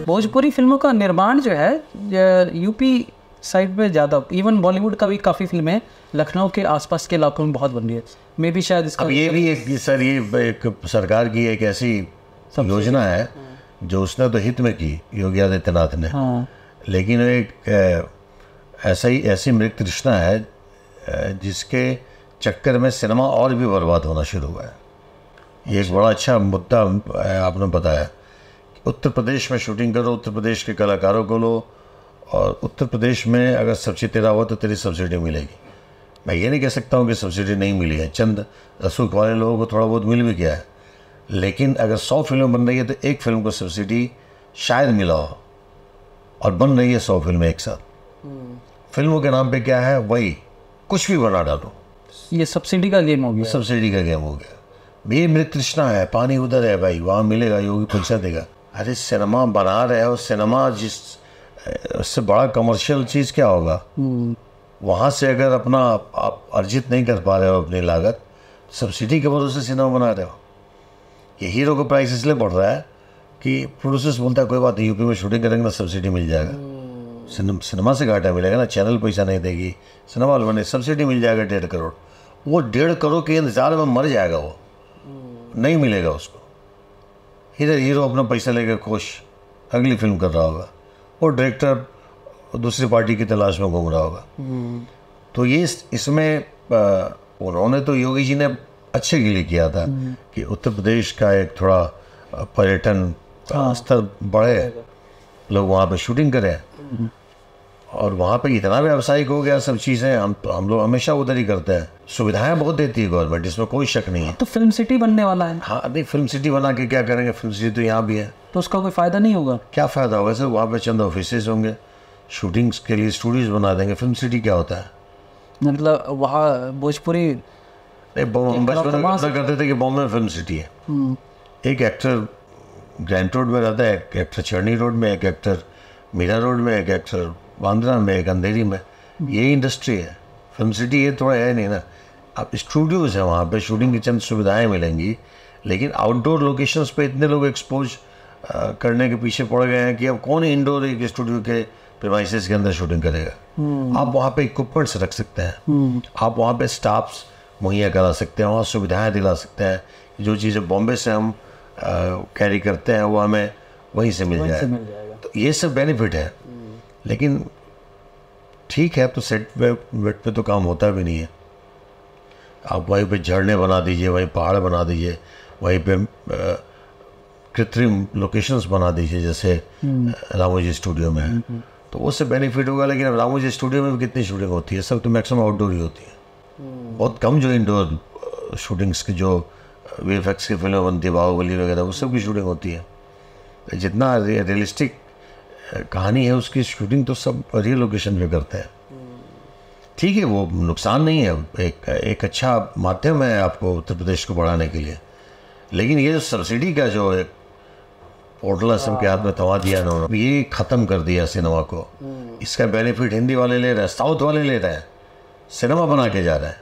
भोजपुरी फिल्मों का निर्माण जो है यूपी साइड में ज़्यादा, इवन बॉलीवुड का भी काफ़ी फिल्में लखनऊ के आसपास के इलाकों में बहुत बन रही है। मे भी शायद इसका, अब ये भी एक सर, ये एक सरकार की एक ऐसी योजना है जो उसने तो हित में की, योगी आदित्यनाथ ने। हाँ। लेकिन एक ऐसी मृत तृष्णा है जिसके चक्कर में सिनेमा और भी बर्बाद होना शुरू हुआ है। ये एक बड़ा अच्छा मुद्दा आपने बताया। उत्तर प्रदेश में शूटिंग करो, उत्तर प्रदेश के कलाकारों को लो, और उत्तर प्रदेश में अगर सब्सिडी तेरा हुआ तो तेरी सब्सिडी मिलेगी। मैं ये नहीं कह सकता हूँ कि सब्सिडी नहीं मिली है, चंद रसूख वाले लोगों को थोड़ा बहुत मिल भी गया है। लेकिन अगर 100 फिल्में बन रही है तो एक फिल्म को सब्सिडी शायद मिला हो, और बन रही है 100 फिल्में एक साथ। फिल्मों के नाम पे क्या है, वही कुछ भी बना डालो, ये सब्सिडी का गेम हो गया। सब्सिडी का गेम हो गया। ये मृत तृष्णा है, पानी उधर है भाई, वहाँ मिलेगा, योगी पहुँचा देगा। अरे सिनेमा बना रहे हो, सिनेमा जिस उससे बड़ा कमर्शियल चीज़ क्या होगा। वहाँ से अगर अपना आप अर्जित नहीं कर पा रहे हो अपनी लागत, सब्सिडी के भरोसे सिनेमा बना रहे हो। ये हीरो का प्राइस इसलिए बढ़ रहा है कि प्रोड्यूसर्स बोलता है कोई बात नहीं, यूपी में शूटिंग करेंगे ना सब्सिडी मिल जाएगा। सिनेमा से घाटा मिलेगा ना, चैनल पैसा नहीं देगी, सिनेमा वाले बने, सब्सिडी मिल जाएगा 1.5 करोड़। वो 1.5 करोड़ के इंतजार में मर जाएगा, वो नहीं मिलेगा उसको। इधर हीरो अपना पैसा लेकर खुश अगली फिल्म कर रहा होगा, वो डायरेक्टर वो दूसरी पार्टी की तलाश में घूम रहा होगा। तो ये इसमें उन्होंने तो योगी जी ने अच्छे के लिए किया था कि उत्तर प्रदेश का एक थोड़ा पर्यटन स्तर बढ़े, लोग वहाँ पे शूटिंग करें, और वहाँ पे इतना व्यावसायिक हो गया सब चीज़ें। हम लोग हमेशा उधर ही करते हैं। सुविधाएं बहुत देती है गवर्नमेंट, इसमें कोई शक नहीं है। तो फिल्म सिटी बनने वाला है। हाँ, नहीं फिल्म सिटी बना के क्या करेंगे, फिल्म सिटी तो यहाँ भी है, तो उसका कोई फ़ायदा नहीं होगा? क्या फ़ायदा होगा सर, वहाँ पे चंद ऑफिसेज होंगे, शूटिंग्स के लिए स्टूडियोज बना देंगे। फिल्म सिटी क्या होता है? मतलब वहाँ भोजपुरी हम बचपन में करते थे कि बॉम्बे में फिल्म सिटी है। एक एक्टर ग्रैंड रोड में रहता है, एक एक्टर चरनी रोड में, एक एक्टर मीरा रोड में, एक एक्टर बांद्रा में, एक अंधेरी में। ये इंडस्ट्री है। फिल्म सिटी ये थोड़ा है नहीं ना। अब स्टूडियोज़ हैं वहाँ पे, शूटिंग की चंद सुविधाएं मिलेंगी, लेकिन आउटडोर लोकेशंस पे इतने लोग एक्सपोज करने के पीछे पड़ गए हैं कि अब कौन इंडोर एक स्टूडियो के प्रीमाइसेस के अंदर शूटिंग करेगा। आप वहाँ पे इक्विपमेंट्स रख सकते हैं, आप वहाँ पे स्टाफ्स मुहैया करा सकते हैं, वहाँ सुविधाएं दिला सकते हैं। जो चीज़ें बॉम्बे से हम कैरी करते हैं वो हमें वहीं से मिल जाएगा। तो ये सब बेनिफिट है। लेकिन ठीक है, अब तो सेट वेट पे तो काम होता भी नहीं है। आप वहीं पे झरने बना दीजिए, वहीं पहाड़ बना दीजिए, वहीं पे कृत्रिम लोकेशंस बना दीजिए, जैसे रामोजी स्टूडियो में है, तो उससे बेनिफिट होगा। लेकिन अब रामोजी स्टूडियो में भी कितनी शूटिंग होती है? सब तो मैक्सिमम आउटडोर ही होती है। बहुत कम जो इंडोर शूटिंग्स की, जो वीएफएक्स की फिल्में बनती है, बाहुबली वगैरह, वो सब की शूटिंग होती है। जितना रियलिस्टिक कहानी है उसकी शूटिंग तो सब रियल लोकेशन पे करते हैं। ठीक है, वो नुकसान नहीं है, एक अच्छा माध्यम है आपको उत्तर प्रदेश को बढ़ाने के लिए। लेकिन ये जो सब्सिडी का जो एक पोर्टल असम के हाथ में थमा दिया उन्होंने, ये ख़त्म कर दिया सिनेमा को। इसका बेनिफिट हिंदी वाले ले रहे हैं, साउथ वाले ले रहे हैं, सिनेमा बना के जा रहे हैं।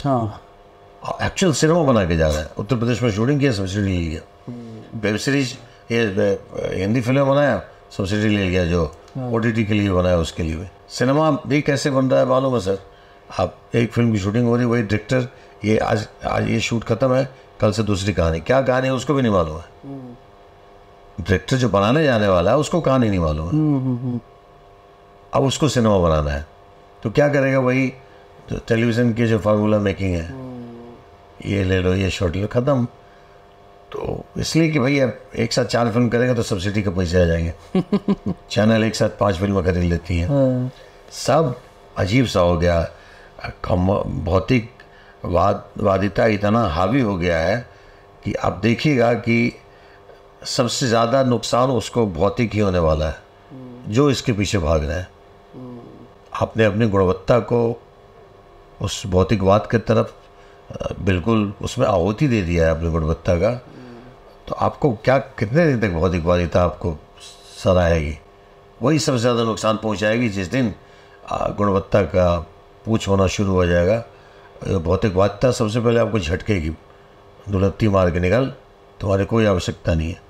हाँ, एक्चुअल सिनेमा बना के जा रहा है। उत्तर प्रदेश में शूटिंग की सब्सिडी ले लिया, वेब सीरीज ये हिंदी फिल्म बनाया, सब्सिडी ले लिया, जो OTT के लिए बनाया उसके लिए भी। सिनेमा भी कैसे बन रहा है मालूम है सर? आप एक फिल्म की शूटिंग हो रही है, वही डायरेक्टर ये आज ये शूट खत्म है, कल से दूसरी कहानी, क्या कहानी है उसको भी नहीं मालूम है। डायरेक्टर जो बनाने जाने वाला है उसको कहानी नहीं मालूम है। अब उसको सिनेमा बनाना है तो क्या करेगा? वही टेलीविज़न की जो फार्मूला मेकिंग है, ये ले लो, ये शॉट ले लो, ख़त्म। तो इसलिए कि भैया एक साथ 4 फिल्म करेंगे तो सब्सिडी के पैसे आ जाएंगे। चैनल एक साथ 5 फिल्में खरीद लेती हैं। सब अजीब सा हो गया। भौतिक वादिता इतना हावी हो गया है कि आप देखिएगा कि सबसे ज़्यादा नुकसान उसको भौतिक ही होने वाला है जो इसके पीछे भाग रहे हैं। आपने अपनी गुणवत्ता को उस भौतिकवाद के तरफ बिल्कुल उसमें आहुति दे दिया है अपनी गुणवत्ता का, तो आपको क्या कितने दिन तक भौतिकवादिता आपको सराहेगी? वही सबसे ज़्यादा नुकसान पहुंचाएगी जिस दिन गुणवत्ता का पूछ होना शुरू हो जाएगा। भौतिकवादिता सबसे पहले आपको झटकेगी, दुलत्ती मार के निकल, तुम्हारी कोई आवश्यकता नहीं है,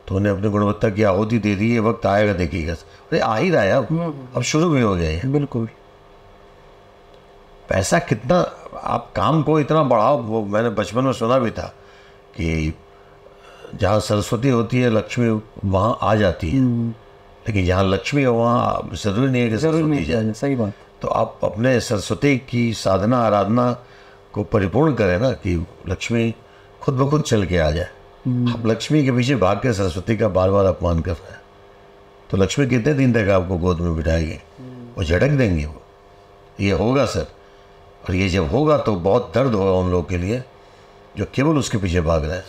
तो उन्हें अपनी गुणवत्ता की आहुति दे दी। ये वक्त आएगा, देखिएगा। अरे आ ही रहा है, अब शुरू भी हो गया है। बिल्कुल। पैसा कितना, आप काम को इतना बढ़ाओ। वो मैंने बचपन में सुना भी था कि जहाँ सरस्वती होती है लक्ष्मी वहाँ आ जाती है, लेकिन जहाँ लक्ष्मी है वहाँ ज़रूरी नहीं है कि सरस्वती जाए। सही बात। तो आप अपने सरस्वती की साधना आराधना को परिपूर्ण करें ना, कि लक्ष्मी खुद ब खुद चल के आ जाए। आप लक्ष्मी के पीछे भाग के सरस्वती का बार बार अपमान कर रहे हैं, तो लक्ष्मी कितने दिन तक आपको गोद में बिठाएगी? वो झटक देंगे। वो ये होगा सर, और ये जब होगा तो बहुत दर्द होगा उन लोगों के लिए जो केवल उसके पीछे भाग रहे हैं।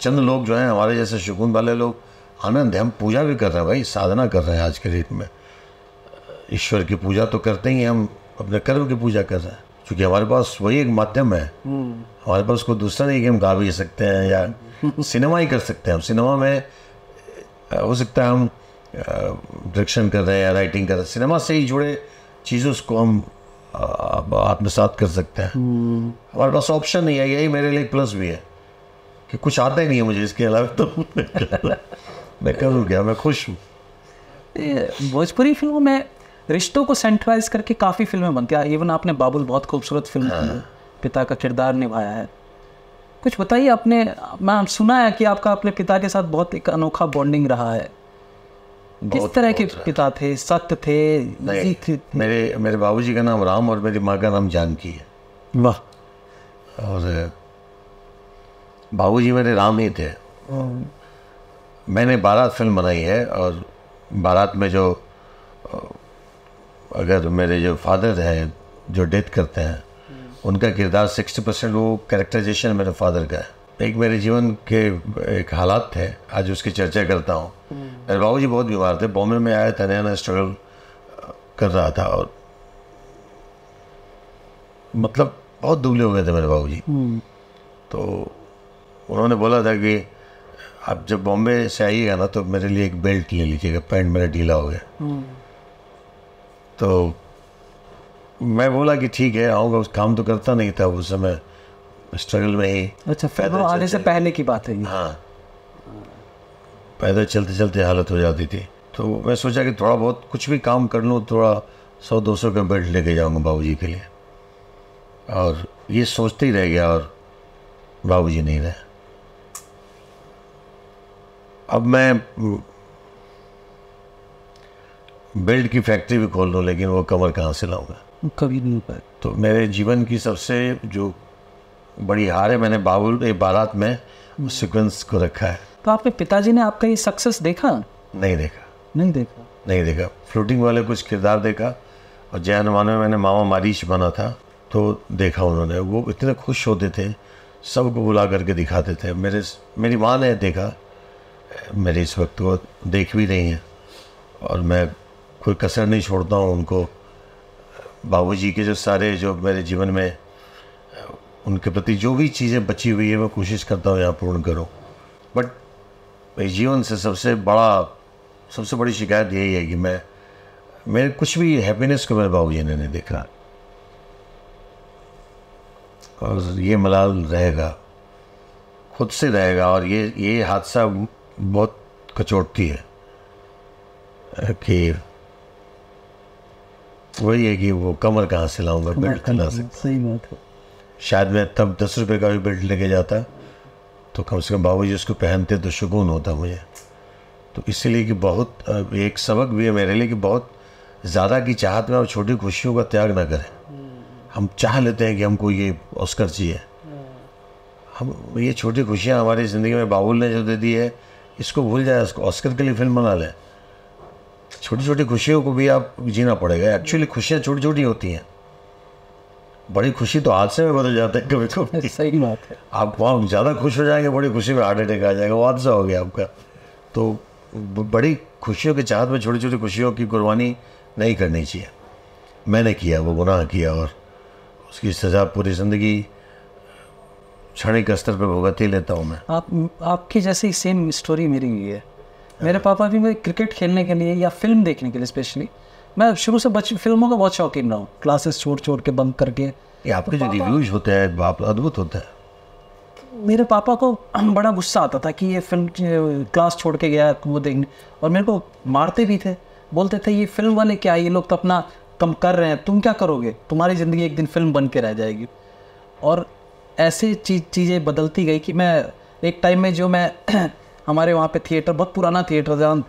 चंद लोग जो हैं हमारे जैसे सुकून वाले लोग, आनंद है, हम पूजा भी कर रहे हैं भाई, साधना कर रहे हैं। आज के डेट में ईश्वर की पूजा तो करते ही, हम अपने कर्म की पूजा कर रहे हैं, क्योंकि हमारे पास वही एक माध्यम है। हमारे पास कोई दूसरा नहीं कि हम गा भी सकते हैं या सिनेमा ही कर सकते हैं। हम सिनेमा में हो सकता है हम डायरेक्शन कर रहे हैं या राइटिंग कर रहे हैं, सिनेमा से ही जुड़े चीज़ों को हम आत्मसात कर सकते हैं। हमारे पास ऑप्शन नहीं है, यही मेरे लिए प्लस भी है कि कुछ आता ही नहीं है मुझे इसके अलावा, तो मैं करूँ क्या, मैं खुश हूँ। भोजपुरी फिल्मों में रिश्तों को सेंट्रलाइज करके काफ़ी फिल्में बनती हैं। इवन आपने बाबुल बहुत खूबसूरत फिल्म पिता का किरदार निभाया है। कुछ बताइए, आपने, मैं सुना है कि आपका अपने पिता के साथ बहुत एक अनोखा बॉन्डिंग रहा है, किस तरह के पिता थे? सख्त थे? नहीं, मेरे बाबूजी का नाम राम और मेरी माँ का नाम जानकी है। वाह। और बाबूजी मेरे राम ही थे। मैंने बारात फिल्म बनाई है, और बारात में जो अगर मेरे जो फादर हैं जो डेथ करते हैं, उनका किरदार 60% वो कैरेक्टराइजेशन मेरे फादर का है। एक मेरे जीवन के एक हालात थे, आज उसकी चर्चा करता हूँ। मेरे बाबूजी बहुत बीमार थे, बॉम्बे में आया था, नया स्ट्रगल कर रहा था, और मतलब बहुत दुबले हो गए थे मेरे बाबूजी। तो उन्होंने बोला था कि आप जब बॉम्बे से आइएगा ना, तो मेरे लिए एक बेल्ट ले लीजिएगा, पैंट मेरा ढीला हो गया। तो मैं बोला कि ठीक है आऊँगा। उस काम तो करता नहीं था उस समय, स्ट्रगल में ही। अच्छा, फिर आने से पहले की बात है ये? हाँ, पैदल चलते चलते हालत हो जाती थी। तो मैं सोचा कि थोड़ा बहुत कुछ भी काम कर लूँ, थोड़ा 100-200 का बेल्ट लेके जाऊँगा बाबूजी के लिए। और ये सोचते ही रह गया, और बाबूजी नहीं रहे। अब मैं बेल्ट की फैक्ट्री भी खोल लूँ, लेकिन वो कमर कहाँ से लाऊंगा? कभी नहीं पाए। तो मेरे जीवन की सबसे जो बड़ी हार है, मैंने बारात में उस सीक्वेंस को रखा है। तो आपके पिताजी ने आपका ये सक्सेस देखा? नहीं देखा। नहीं देखा। फ्लोटिंग वाले कुछ किरदार देखा, और जय हनुमान में मैंने मामा मारीश बना था, तो देखा उन्होंने। वो इतने खुश होते थे, सबको बुला करके दिखाते थे। मेरी माँ ने देखा, मेरे इस वक्त वो देख भी रही हैं, और मैं कोई कसर नहीं छोड़ता हूँ उनको। बाबूजी के जो सारे जो मेरे जीवन में उनके प्रति जो भी चीज़ें बची हुई है, मैं कोशिश करता हूँ यहाँ पूर्ण करूँ। बट मेरे जीवन से सबसे बड़ी शिकायत यही है कि मेरे कुछ भी हैप्पीनेस को मेरे बाबूजी ने नहीं देखा, और ये मलाल रहेगा, खुद से रहेगा। और ये हादसा बहुत कचोटती है कि वही है कि वो कमर कहाँ से लाऊंगा, बेल्ट कहाँ से? सही बात है। शायद मैं तब 10 रुपये का भी बेल्ट लेके जाता, तो कम से कम बाबूजी उसको पहनते तो सुकून होता मुझे। तो इसलिए कि बहुत एक सबक भी है मेरे लिए कि बहुत ज़्यादा की चाहत में और छोटी खुशियों का त्याग ना करें। हम चाह लेते हैं कि हमको ये ऑस्कर चाहिए, हम ये छोटी खुशियाँ हमारी ज़िंदगी में बाबुल ने जो दे दी है, इसको भूल जाए, इसको ऑस्कर के लिए फिल्म बना लें। छोटी छोटी खुशियों को भी आप जीना पड़ेगा। एक्चुअली खुशियाँ छोटी छोटी होती हैं, बड़ी खुशी तो हादसे में बदल जाता है कभी कभी। सही बात है। आप वहाँ ज़्यादा खुश हो जाएंगे, बड़ी खुशी में हार्ट अटैक आ जाएगा, वो हादसा हो गया आपका। तो बड़ी खुशियों की चाहत में छोटी छोटी खुशियों की कुर्बानी नहीं करनी चाहिए। मैंने किया, वो गुनाह किया, और उसकी सज़ा पूरी ज़िंदगी क्षणिक स्तर पर भुगत ही लेता हूँ मैं। आपकी जैसी सेम स्टोरी मेरी भी है। मेरे पापा भी मैं क्रिकेट खेलने के लिए या फिल्म देखने के लिए स्पेशली, मैं शुरू से फिल्मों का बहुत शौकीन रहा हूँ, क्लासेस छोड़ के बंक करके। ये आपके जो रिव्यूज होते हैं बाप अद्भुत होता है। मेरे पापा को बड़ा गुस्सा आता था कि ये फिल्म क्लास छोड़ के गया वो देखने, और मेरे को मारते भी थे, बोलते थे ये फिल्म वाले क्या, ये लोग तो अपना कम कर रहे हैं, तुम क्या करोगे, तुम्हारी ज़िंदगी एक दिन फिल्म बन के रह जाएगी। और ऐसे चीज़ें बदलती गई कि मैं एक टाइम में जो मैं हमारे वहाँ पे थिएटर, बहुत पुराना थिएटर जहाँ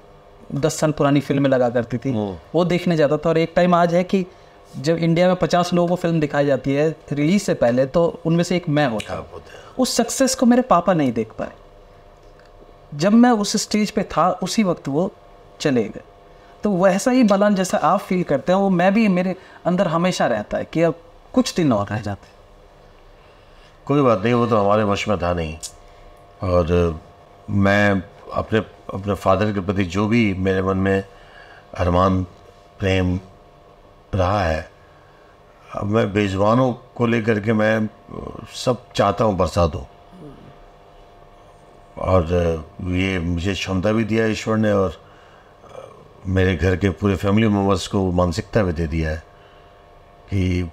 10 साल पुरानी फिल्में लगा करती थी, वो देखने जाता था। और एक टाइम आज है कि जब इंडिया में 50 लोगों को फिल्म दिखाई जाती है रिलीज से पहले, तो उनमें से एक मैं होता। उस सक्सेस को मेरे पापा नहीं देख पाए। जब मैं उस स्टेज पे था उसी वक्त वो चले गए। तो वैसा ही बलन जैसा आप फील करते हैं, वो मैं भी मेरे अंदर हमेशा रहता है कि अब कुछ दिन और रह जाते। कोई बात नहीं, वो तो हमारे वश में था नहीं। और मैं अपने फादर के प्रति जो भी मेरे मन में अरमान प्रेम रहा है, अब मैं बेजुबानों को लेकर के मैं सब चाहता हूँ बरसा दूँ। और ये मुझे क्षमता भी दिया ईश्वर ने, और मेरे घर के पूरे फैमिली मेम्बर्स को मानसिकता भी दे दिया है कि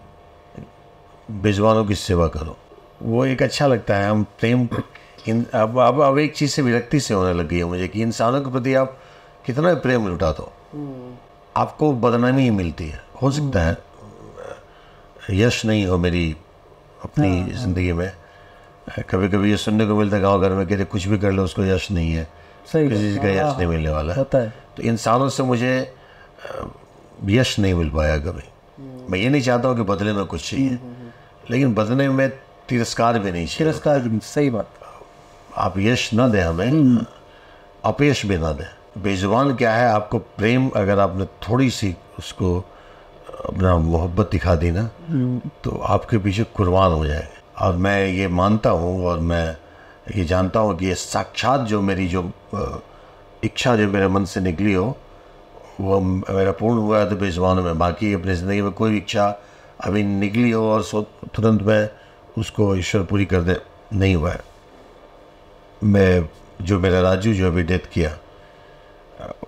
बेजुबानों की सेवा करो। वो एक अच्छा लगता है। हम प्रेम अब एक चीज़ से विरक्ति से होने लगी है मुझे कि इंसानों के प्रति आप कितना प्रेम लुटा दो, आपको बदनामी ही मिलती है। हो सकता है यश नहीं हो मेरी अपनी ज़िंदगी में, कभी कभी ये सुनने को मिलता है गाँव घर में कि कुछ भी कर लो उसको यश नहीं है, सही किसी चीज़ का यश नहीं मिलने वाला होता है। तो इंसानों से मुझे यश नहीं मिल पाया कभी। मैं ये नहीं चाहता हूँ कि बदले में कुछ चाहिए, लेकिन बदले में तिरस्कार भी नहीं चाहिए। तिरस्कार भी, सही बात। आप यश ना दें हमें, अपयश भी ना दें। बेजुबान क्या है, आपको प्रेम अगर आपने थोड़ी सी उसको अपना मोहब्बत दिखा दी ना, तो आपके पीछे कुर्बान हो जाएगा। और मैं ये मानता हूँ और मैं ये जानता हूँ कि ये साक्षात जो मेरी जो इच्छा जो मेरे मन से निकली हो, वो मेरा पूर्ण हुआ है तो बेजुबानों में। बाकी अपनी ज़िंदगी में कोई इच्छा अभी निकली हो और तुरंत मैं उसको ईश्वर पूरी कर दे, नहीं हुआ है। मैं जो मेरा राजू जो अभी डेथ किया,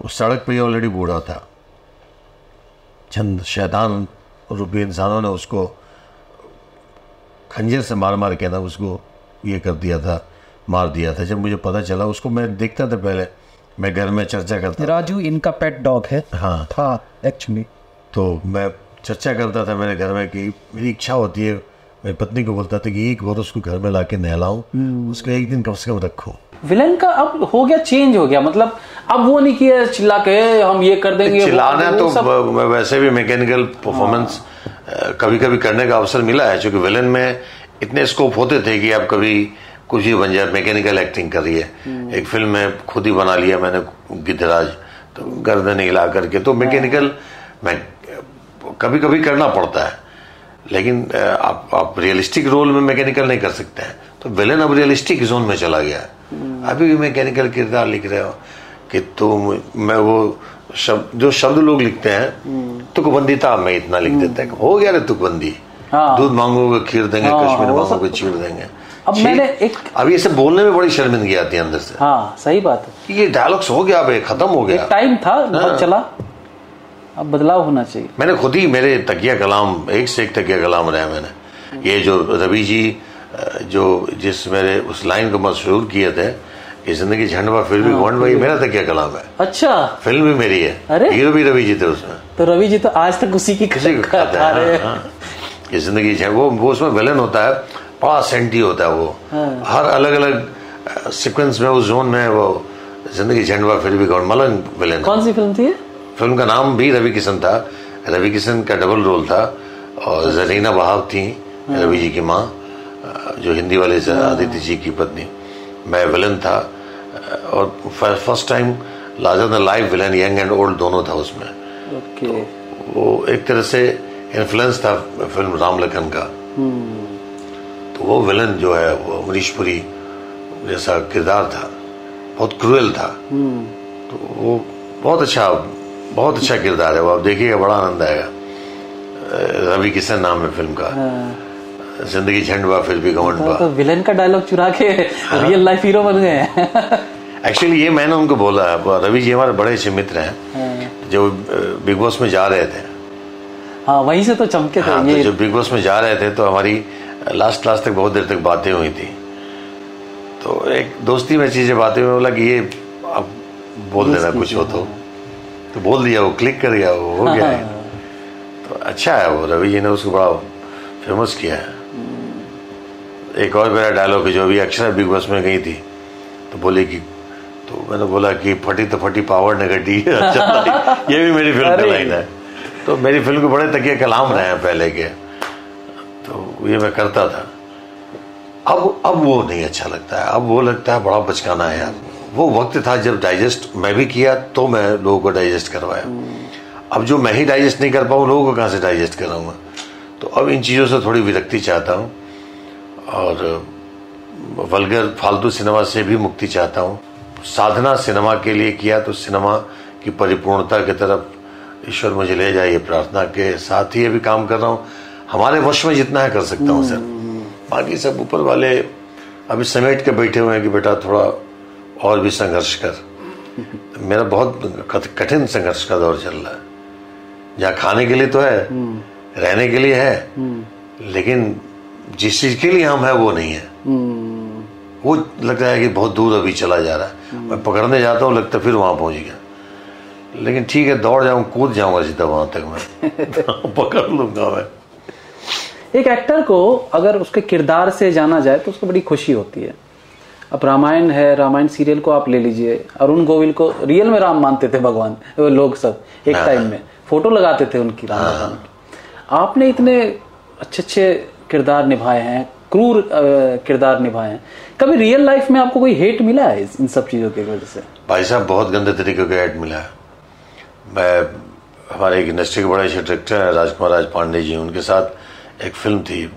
उस सड़क पे ऑलरेडी बूढ़ा था। चंद शैतान रूपी इंसानों ने उसको खंजर से मार मार के ना उसको ये कर दिया था, मार दिया था। जब मुझे पता चला, उसको मैं देखता था पहले, मैं घर में चर्चा करता। राजू इनका पेट डॉग है। हाँ था एक्चुअली। तो मैं चर्चा करता था मेरे घर में कि मेरी इच्छा होती है, मेरी पत्नी को बोलता था कि एक बार उसको घर में ला के नहलाऊँ, उसको एक दिन कम से कम रखूँ। विलन का अब हो गया, चेंज हो गया, मतलब अब वो नहीं किया चिल्ला के हम ये कर देंगे। चिल्लाना तो मैं वैसे भी मैकेनिकल परफॉर्मेंस कभी कभी करने का अवसर मिला है, क्योंकि विलन में इतने स्कोप होते थे कि आप कभी कुछ भी बन जाए। मैकेनिकल एक्टिंग कर रही है, एक फिल्म में खुद ही बना लिया मैंने गिद्धराज, तो गर्दन हिला करके, तो मैकेनिकल मैं कभी कभी करना पड़ता है। लेकिन आप रियलिस्टिक रोल में मैकेनिकल नहीं कर सकते हैं। तो विलन अब रियलिस्टिक जोन में चला गया है। अभी भी मैकेनिकल किरदार लिख रहे हो कि मैं वो जो शब्द लोग लिखते हैं, तुकबंदी था, मैं इतना लिख देता है, हो गया रे तुकबंदी। दूध मांगोगे खीर देंगे, कश्मीर मांगोगे चीर देंगे। अब मैंने अब ये सब बोलने में बड़ी शर्मिंदगी आती है अंदर से। हाँ सही बात है कि ये डायलॉग्स हो गया, अब खत्म हो गया। टाइम था बहुत चला, अब बदलाव होना चाहिए। मैंने खुद ही मेरे तकिया कलाम, एक से एक तकिया कलाम रहे मैंने। ये जो रवि जी जो जिस मेरे उस लाइन को मशहूर किए थे कि जिंदगी झंडवा फिर भी घमंड, वही मेरा तकिया कलाम है। अच्छा, फिल्म भी मेरी है। अरे हीरो भी रवि जी थे उसमें। तो रवि जी तो आज तक उसी की खाता है। ये जिंदगी वो उसमें विलन होता है, बड़ा सेंटी होता है वो। हर अलग अलग सीक्वेंस में उस जोन में वो जिंदगी झंडवा फिर भी घमंड मलंग विलन। कौन सी फिल्म थी? फिल्म का नाम भी रवि किशन था। रवि किशन का डबल रोल था और जरीना बहाव थी रवि जी की माँ, जो हिंदी वाले आदित्य जी की पत्नी। मैं विलन था और first time larger than life villain, young and old दोनों था उसमें। ओके। तो वो एक तरह से इन्फ्लुएंस था फिल्म राम लखन का। तो वो विलन जो है वो अमरीश पुरी जैसा किरदार था, बहुत क्रूएल था। तो वो बहुत अच्छा किरदार है वो, आप देखिएगा बड़ा आनंद आएगा। रवि किशन नाम है फिल्म का। जिंदगी झंडवा फिर भी घमंड। तो विलन का डायलॉग चुरा के रियल लाइफ हीरो बन गए। एक्चुअली ये मैंने उनको बोला, रवि जी हमारे बड़े अच्छे मित्र हैं, जो बिग बॉस में जा रहे थे। हाँ, वहीं से तो चमके थे। हाँ, तो जब बिग बॉस में जा रहे थे तो हमारी लास्ट तक बहुत देर तक बातें हुई थी। तो एक दोस्ती में चीजें बातें हुई, बोला कि ये अब बोल देना कुछ हो तो बोल दिया, वो क्लिक कर गया, वो हो गया। तो अच्छा है, वो रवि जी ने उसको बड़ा फेमस किया है। एक और मेरा डायलॉग है, जो अभी अक्षरा बिग बॉस में गई थी तो बोली कि, तो मैंने बोला कि फटी तो फटी पावर ने गड्डी। अच्छा, ये भी मेरी फिल्म का लाइन है। तो मेरी फिल्म के बड़े तकिया कलाम रहे हैं पहले के, तो ये मैं करता था। अब वो नहीं अच्छा लगता है, अब वो लगता है बड़ा बचकाना है यार। वो वक्त था जब डाइजेस्ट मैं भी किया तो मैं लोगों को डाइजेस्ट करवाया। अब जो मैं ही डाइजेस्ट नहीं कर पाऊँ, लोगों को कहाँ से डाइजेस्ट कराऊंगा। तो अब इन चीज़ों से थोड़ी विरक्ति चाहता हूँ और वल्गर फालतू सिनेमा से भी मुक्ति चाहता हूँ। साधना सिनेमा के लिए किया तो सिनेमा की परिपूर्णता की तरफ ईश्वर मुझे ले जाए, ये प्रार्थना के साथ ही अभी काम कर रहा हूँ। हमारे वश में जितना है कर सकता हूँ सर, बाकी सब ऊपर वाले अभी समेट के बैठे हुए हैं कि बेटा थोड़ा और भी संघर्ष कर। मेरा बहुत कठिन संघर्ष का दौर चल रहा है, जहाँ खाने के लिए तो है, रहने के लिए है, लेकिन जिस चीज के लिए हम है वो नहीं है। वो लगता है कि बहुत दूर अभी चला जा रहा है। मैं पकड़ने जाता हूँ, लगता फिर वहां पहुंच गया। लेकिन ठीक है, दौड़ जाऊं, कूद जाऊंगा सीधा वहां तक, मैं पकड़ लूंगा मैं। एक एक्टर को अगर उसके किरदार से जाना जाए तो उसको बड़ी खुशी होती है। अब रामायण है, रामायण सीरियल को आप ले लीजिए, अरुण गोविल को रियल में राम मानते थे भगवान, वो लोग सब एक टाइम में फोटो लगाते थे उनकी राम भगवान की। आपने इतने अच्छे अच्छे किरदार निभाए हैं, क्रूर किरदार निभाए हैं, कभी रियल लाइफ में आपको कोई हेट मिला है इन सब चीज़ों की वजह से? भाई साहब बहुत गंदे तरीके का हेट मिला है। मैं हमारे एक इंडस्ट्री के बड़े अच्छे डायरेक्टर हैं राजकुमार राज पांडे जी, उनके साथ एक फिल्म थी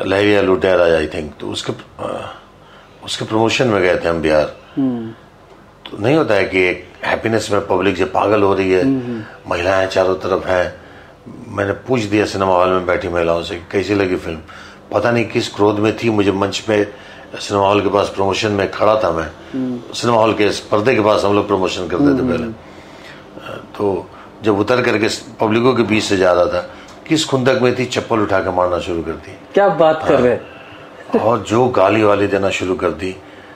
लहरिया लुटेरा आई थिंक, तो उसके प्रमोशन में गए थे हम बिहार। तो नहीं होता है कि एक हैप्पीनेस में पब्लिक जब पागल हो रही है, महिलाएं चारों तरफ हैं, मैंने पूछ दिया सिनेमा हॉल में बैठी महिलाओं से कैसी लगी फिल्म। पता नहीं किस क्रोध में थी, मुझे मंच पे सिनेमा हॉल के पास प्रमोशन में खड़ा था मैं, सिनेमा हॉल के पर्दे के पास हम लोग प्रमोशन करते थे पहले, तो जब उतर करके पब्लिकों के बीच से जा रहा था, किस खुंदक में थी, चप्पल उठा के मारना शुरू कर दी। क्या बात कर रहे? और जो गाली वाली देना शुरू कर दी।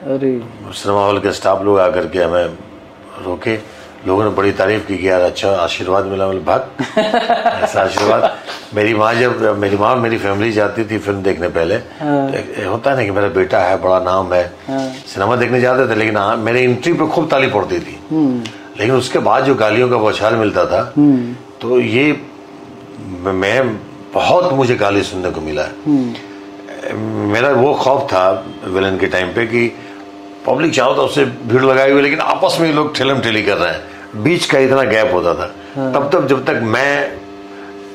अरे सिनेमा हॉल के स्टाफ लोग आकर के हमें रोके, लोगों ने बड़ी तारीफ की कि यार अच्छा आशीर्वाद मिला, मतलब भाग ऐसा आशीर्वाद। मेरी माँ मेरी फैमिली जाती थी फिल्म देखने पहले, तो होता है ना कि मेरा बेटा है, बड़ा नाम है, सिनेमा देखने जाते थे, लेकिन मेरे एंट्री पे खूब ताली पड़ती थी, लेकिन उसके बाद जो गालियों का बौछार मिलता था, तो ये मैं बहुत मुझे गाली सुनने को मिला है। मेरा वो खौफ था विलन के टाइम पे कि पब्लिक चाहो तो उससे भीड़ लगाई हुई, लेकिन आपस में लोग ठेलम ठेली कर रहे हैं, बीच का इतना गैप होता था। तब तक जब तक मैं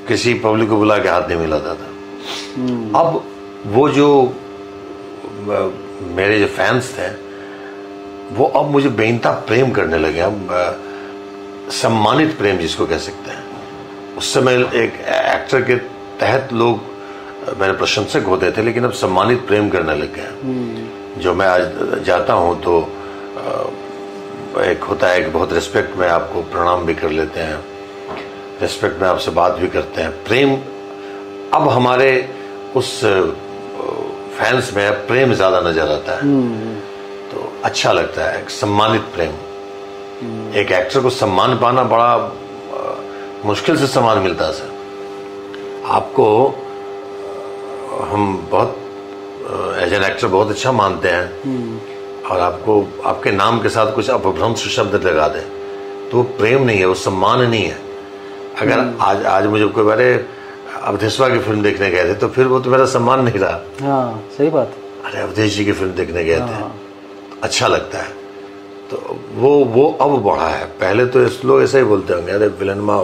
किसी पब्लिक को बुला के हाथ नहीं मिलाता था। अब वो जो मेरे जो फैंस थे वो अब मुझे बेइंतहा प्रेम करने लगे। अब सम्मानित प्रेम जिसको कह सकते हैं। उस समय एक एक्टर के तहत लोग मेरे प्रशंसक होते थे, लेकिन अब सम्मानित प्रेम करने लग गए। जो मैं आज जाता हूँ तो एक होता है कि बहुत रिस्पेक्ट में आपको प्रणाम भी कर लेते हैं, रिस्पेक्ट में आपसे बात भी करते हैं। प्रेम अब हमारे उस फैंस में प्रेम ज़्यादा नजर आता है, तो अच्छा लगता है। एक सम्मानित प्रेम, एक एक्टर को सम्मान पाना बड़ा मुश्किल से सम्मान मिलता है सर। आपको हम बहुत एज एन एक्टर बहुत अच्छा मानते हैं, और आपको आपके नाम के साथ कुछ अपभ्रंश शब्द लगा दें तो वो प्रेम नहीं है, वो सम्मान नहीं है। अगर आज मुझे कोई बारे अवधेशवा की फिल्म देखने गए थे तो फिर वो तो मेरा सम्मान नहीं रहा। हाँ सही बात। अरे अवधेश जी की फिल्म देखने गए थे, अच्छा लगता है। तो वो अब बढ़ा है। पहले तो लोग ऐसा ही बोलते होंगे, अरे विलन माँ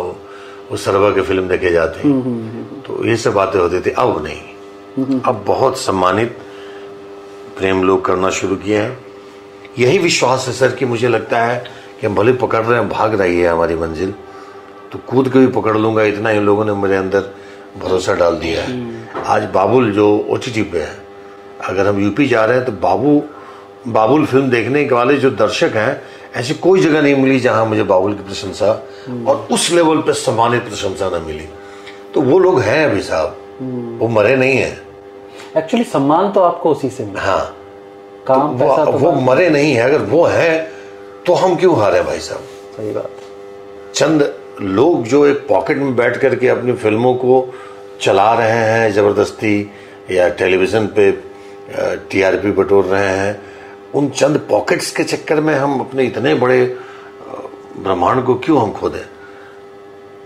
वो सरवा की फिल्म देखे जाते, तो ये सब बातें होती थी। अब नहीं, अब बहुत सम्मानित प्रेम लोग करना शुरू किए हैं। यही विश्वास है सर कि मुझे लगता है कि हम भले पकड़ रहे हैं, भाग रही है हमारी मंजिल, तो कूद के भी पकड़ लूंगा, इतना इन लोगों ने मेरे अंदर भरोसा डाल दिया है। आज बाबुल जो OTT पे है, अगर हम यूपी जा रहे हैं तो बाबुल फिल्म देखने वाले जो दर्शक हैं, ऐसी कोई जगह नहीं मिली जहां मुझे बाबुल की प्रशंसा और उस लेवल पे सम्मानित प्रशंसा न मिली। तो वो लोग हैं अभी साहब, वो मरे नहीं हैं। एक्चुअली सम्मान तो आपको उसी से मिला। हाँ, काम तो पैसा वो मरे नहीं है। अगर वो है तो हम क्यों हारे भाई साहब? सही बात। चंद लोग जो एक पॉकेट में बैठ करके अपनी फिल्मों को चला रहे हैं जबरदस्ती, या टेलीविजन पे TRP बटोर रहे हैं, उन चंद पॉकेट्स के चक्कर में हम अपने इतने बड़े ब्रह्मांड को क्यों हम खो दें?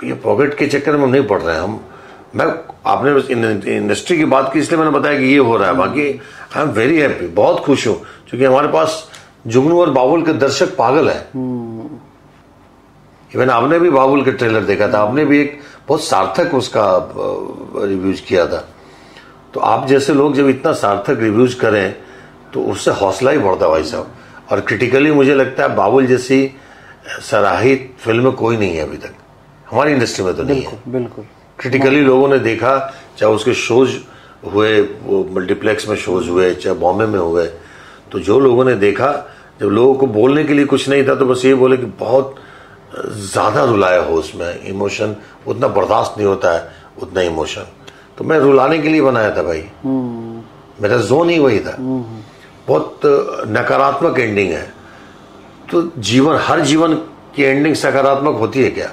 ये पॉकेट के चक्कर में हम नहीं पड़ रहे हैं। आपने इंडस्ट्री की बात की इसलिए मैंने बताया कि ये हो रहा है। बाकी आई एम वेरी हैप्पी, बहुत खुश हूँ, क्योंकि हमारे पास जुगनू और बाबुल के दर्शक पागल हैं। इवन आपने भी बाबुल के ट्रेलर देखा था, आपने भी एक बहुत सार्थक उसका रिव्यूज किया था। तो आप जैसे लोग जब इतना सार्थक रिव्यूज करें तो उससे हौसला ही बढ़ता भाई साहब। और क्रिटिकली मुझे लगता है बाबुल जैसी सराहित फिल्म कोई नहीं है अभी तक, हमारी इंडस्ट्री में तो नहीं है। बिल्कुल क्रिटिकली लोगों ने देखा, चाहे उसके शोज हुए, वो मल्टीप्लेक्स में शोज हुए, चाहे बॉम्बे में हुए, तो जो लोगों ने देखा, जब लोगों को बोलने के लिए कुछ नहीं था तो बस ये बोले कि बहुत ज़्यादा रुलाया हो, उसमें इमोशन उतना बर्दाश्त नहीं होता है, उतना इमोशन। तो मैं रुलाने के लिए बनाया था भाई, मेरा जोन ही वही था। बहुत नकारात्मक एंडिंग है, तो हर जीवन की एंडिंग सकारात्मक होती है क्या?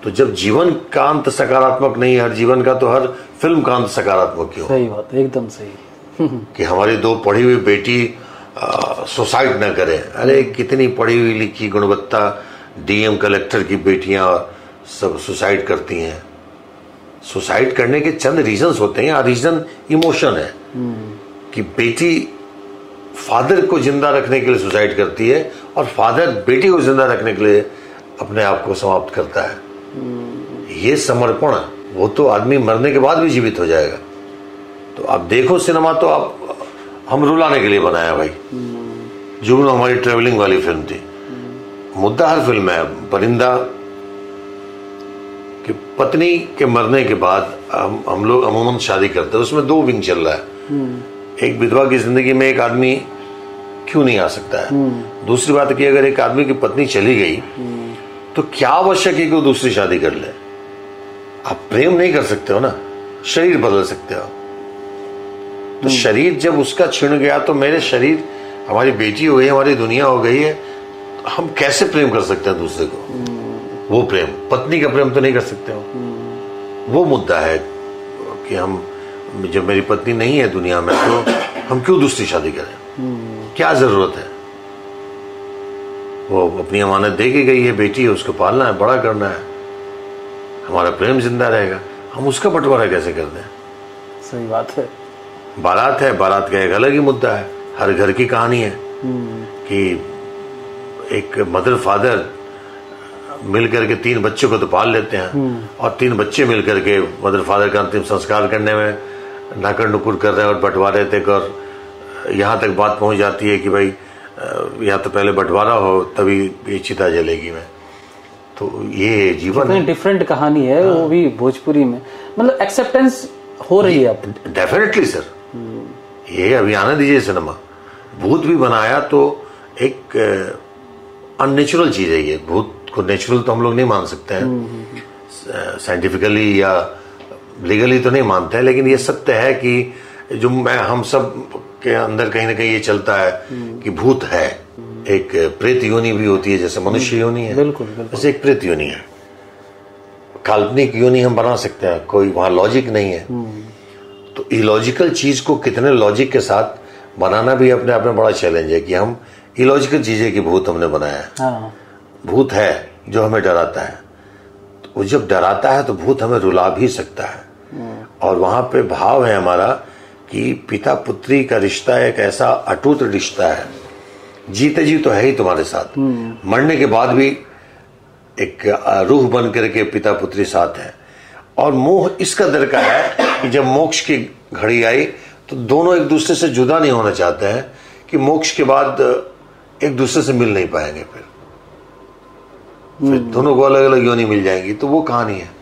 तो जब जीवन का अंत सकारात्मक नहीं है हर जीवन का, तो हर फिल्म का अंत सकारात्मक क्यों? सही बात, एकदम सही। कि हमारी 2 पढ़ी हुई बेटी सुसाइड ना करें। अरे कितनी पढ़ी हुई लिखी गुणवत्ता डीएम कलेक्टर की बेटियां सब सुसाइड करती हैं। सुसाइड करने के चंद रीजंस होते हैं, रीजन इमोशन है कि बेटी फादर को जिंदा रखने के लिए सुसाइड करती है और फादर बेटी को जिंदा रखने के लिए अपने आप को समाप्त करता है। ये समर्पण, वो तो आदमी मरने के बाद भी जीवित हो जाएगा। तो आप देखो सिनेमा तो आप हम रुलाने के लिए बनाया भाई। जुगनू हमारी ट्रेवलिंग वाली फिल्म थी, मुद्दा हर फिल्म है परिंदा कि पत्नी के मरने के बाद हम लोग अमूमन शादी करते हैं, उसमें 2 विंग चल रहा है। एक विधवा की जिंदगी में एक आदमी क्यों नहीं आ सकता है। दूसरी बात कि अगर एक आदमी की पत्नी चली गई तो क्या आवश्यक है कि वो दूसरी शादी कर ले। आप प्रेम नहीं कर सकते हो ना, शरीर बदल सकते हो। तो शरीर जब उसका छिन गया तो मेरे शरीर, हमारी बेटी हो गई, हमारी दुनिया हो गई है, हम कैसे प्रेम कर सकते हैं दूसरे को। वो प्रेम, पत्नी का प्रेम तो नहीं कर सकते हो। वो मुद्दा है कि हम, जब मेरी पत्नी नहीं है दुनिया में तो हम क्यों दूसरी शादी करें, क्या जरूरत है। वो अपनी अमानत दे के गई है, बेटी है, उसको पालना है, बड़ा करना है, हमारा प्रेम जिंदा रहेगा, हम उसका बंटवारा कैसे कर दें। सही बात है। बारात है, बारात का एक अलग ही मुद्दा है, हर घर की कहानी है कि एक मदर फादर मिलकर के 3 बच्चों को तो पाल लेते हैं और 3 बच्चे मिलकर के मदर फादर का अंतिम संस्कार करने में नाकर नुकुर कर रहे हैं और बंटवारे तक, और यहाँ तक बात पहुँच जाती है कि भाई या तो पहले बंटवारा हो तभी ये चिता जलेगी में। तो ये जीवन है, डिफरेंट कहानी है। वो भी भोजपुरी में, मतलब एक्सेप्टेंस हो रही है अब। डेफिनेटली सर, ये अभी आने दीजिए सिनेमा। भूत भी बनाया तो एक अननेचुरल चीज है ये। भूत को नेचुरल तो हम लोग नहीं मान सकते हैं, साइंटिफिकली या लीगली तो नहीं मानते हैं, लेकिन ये सत्य है कि जो हम सब के अंदर कहीं ना कहीं ये चलता है कि भूत है। एक प्रेत योनि भी होती है, जैसे मनुष्य योनि है, बिल्कुल वैसे एक प्रेत योनि है। काल्पनिक योनि हम बना सकते हैं, कोई वहां लॉजिक नहीं है। तो इलॉजिकल चीज को कितने लॉजिक के साथ बनाना भी अपने आप में बड़ा चैलेंज है कि हम इलॉजिकल चीजें की भूत हमने बनाया है। हाँ। भूत है जो हमें डराता है, तो वो जब डराता है तो भूत हमें रुला भी सकता है। और वहां पे भाव है हमारा कि पिता पुत्री का रिश्ता एक ऐसा अटूट रिश्ता है, जीते जी तो है ही तुम्हारे साथ, मरने के बाद भी एक रूह बन करके पिता पुत्री साथ है। और मोह इस कदर का है कि जब मोक्ष की घड़ी आई तो दोनों एक दूसरे से जुदा नहीं होना चाहते हैं कि मोक्ष के बाद एक दूसरे से मिल नहीं पाएंगे, फिर दोनों को अलग अलग योनि मिल जाएंगी। तो वो कहानी है।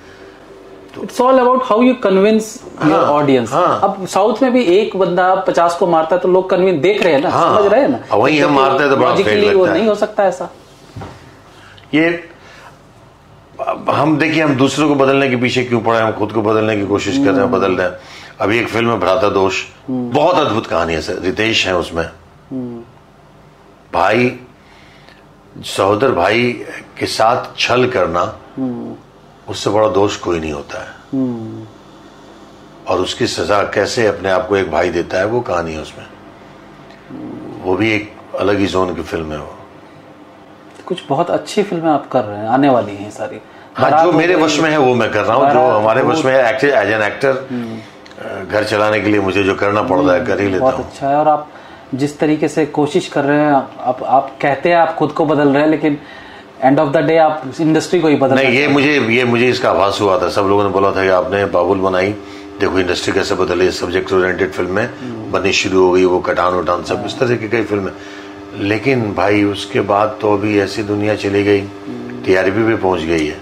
It's all about how you convince your audience. अब साउथ में भी एक बंदा 50 को मारता है तो लोग कन्विंस देख रहे हैं ना, समझ रहे हैं ना। वहीं हम मारते हैं तो बड़ा फेक लगता है। वो नहीं हो सकता ऐसा। ये हम देखिए, हम दूसरों को बदलने के पीछे क्यों पड़े, हम खुद को बदलने की कोशिश कर रहे हैं, बदल रहे हैं। अभी एक फिल्म है भ्राता दोष, बहुत अद्भुत कहानी है सर। रितेश है उसमें। भाई, सहोदर भाई के साथ छल करना, उससे बड़ा दोष कोई नहीं होता है। और उसकी सजा कैसे अपने आप को एक भाई देता है, वो कहानी है उसमें। वो भी एक अलग ही जोन की फिल्म है। वो कुछ बहुत अच्छी फिल्में आप कर रहे हैं, आने वाली हैं सारी। हाँ, जो मेरे वश में है वो मैं कर रहा हूँ, जो हमारे वश में है। एज एन एक्टर घर चलाने के लिए मुझे जो करना पड़ रहा है कर ही लेता हूँ। बहुत अच्छा है। और आप जिस तरीके से कोशिश कर रहे हैं, आप कहते हैं आप खुद को बदल रहे हैं, लेकिन एंड ऑफ द डे आप इंडस्ट्री को ही बदल रहे हैं। नहीं, ये मुझे इसका आभास हुआ था। सब लोगों ने बोला था कि आपने बाबुल बनाई, देखो इंडस्ट्री कैसे बदली, सब्जेक्ट ओरिएंटेड फिल्में बननी शुरू हो गई, वो कटान उटान सब इस तरह की कई फिल्में। लेकिन भाई उसके बाद तो अभी ऐसी दुनिया चली गई, टीआरपी भी पहुंच गई है,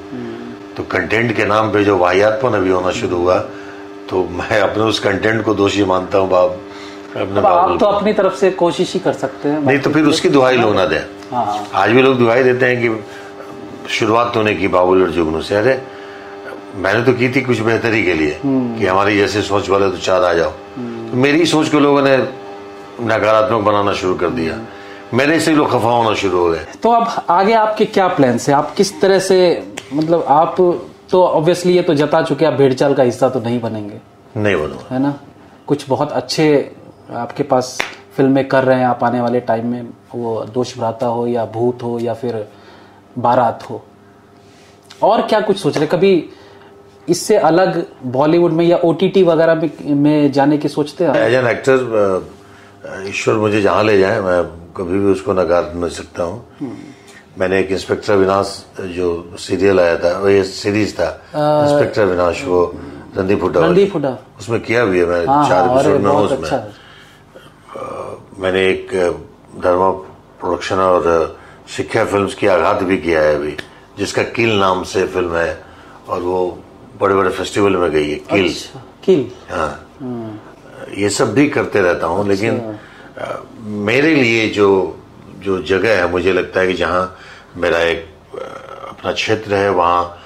तो कंटेंट के नाम पे जो वाहियातपन अभी होना शुरू हुआ, तो मैं अपने उस कंटेंट को दोषी मानता हूँ। आप तो अपनी तरफ से कोशिश ही कर सकते हैं। नहीं तो फिर उसकी दुहाई लोग ना दें। हाँ। आज भी लोग दुहाई देते हैं कि शुरुआत तो ने की बाबुल और जुगनू से। अरे मैंने तो की थी कुछ बेहतरी के लिए कि हमारी जैसे सोच वाले तो 4 आ जाओ। तो मेरी सोच को लोगों ने नकारात्मक बनाना शुरू कर दिया, मेरे से लोग खफा होना शुरू हो गए। तो अब आगे आपके क्या प्लान्स हैं? आप किस तरह से, मतलब आप तो ऑब्वियसली ये तो जता चुके, आप भेड़चाल का हिस्सा तो नहीं बनेंगे। नहीं बनूंगा, है ना। कुछ बहुत अच्छे आपके पास फिल्में कर रहे हैं आप आने वाले टाइम में, वो दोष भ्राता हो या भूत हो या फिर बारात हो, और क्या कुछ सोच रहे कभी इससे अलग बॉलीवुड में या OTT वगैरह में जाने की सोचते हैं? एज एन एक्टर ईश्वर मुझे जहाँ ले जाए मैं कभी भी उसको नकार नहीं सकता हूँ। मैंने एक इंस्पेक्टर विनाश जो सीरियल आया था, वो ये सीरीज था इंस्पेक्टर विनाश, वो रणदीप हुड्डा उसमें किया भी है। मैं 4 एपिसोड में हूँ उसमें। अच्छा। मैंने एक धर्मा प्रोडक्शन और शिक्षा फिल्म्स की आघात भी किया है अभी, जिसका किल नाम से फिल्म है, और वो बड़े बड़े फेस्टिवल में गई है। किल। अच्छा, किल। हाँ, ये सब भी करते रहता हूँ। अच्छा। लेकिन मेरे लिए जो जगह है, मुझे लगता है कि जहाँ मेरा एक अपना क्षेत्र है, वहाँ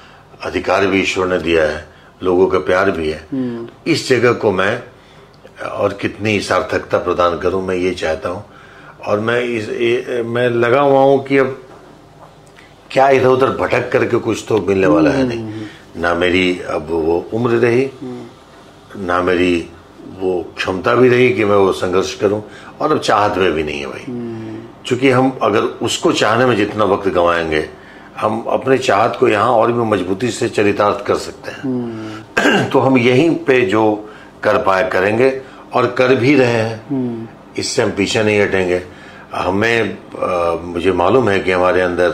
अधिकार भी ईश्वर ने दिया है, लोगों का प्यार भी है। इस जगह को मैं और कितनी सार्थकता प्रदान करूं, मैं ये चाहता हूं। और मैं लगा हुआ हूं कि अब क्या इधर उधर भटक करके कुछ तो मिलने वाला है नहीं। ना मेरी अब वो उम्र रही, ना मेरी वो क्षमता भी रही कि मैं वो संघर्ष करूं, और अब चाहत में भी नहीं है भाई। क्योंकि हम अगर उसको चाहने में जितना वक्त गंवाएंगे, हम अपने चाहत को यहाँ और भी मजबूती से चरितार्थ कर सकते हैं। तो हम यहीं पे जो कर पाए करेंगे, और कर भी रहे हैं, इससे हम पीछे नहीं हटेंगे। मुझे मालूम है कि हमारे अंदर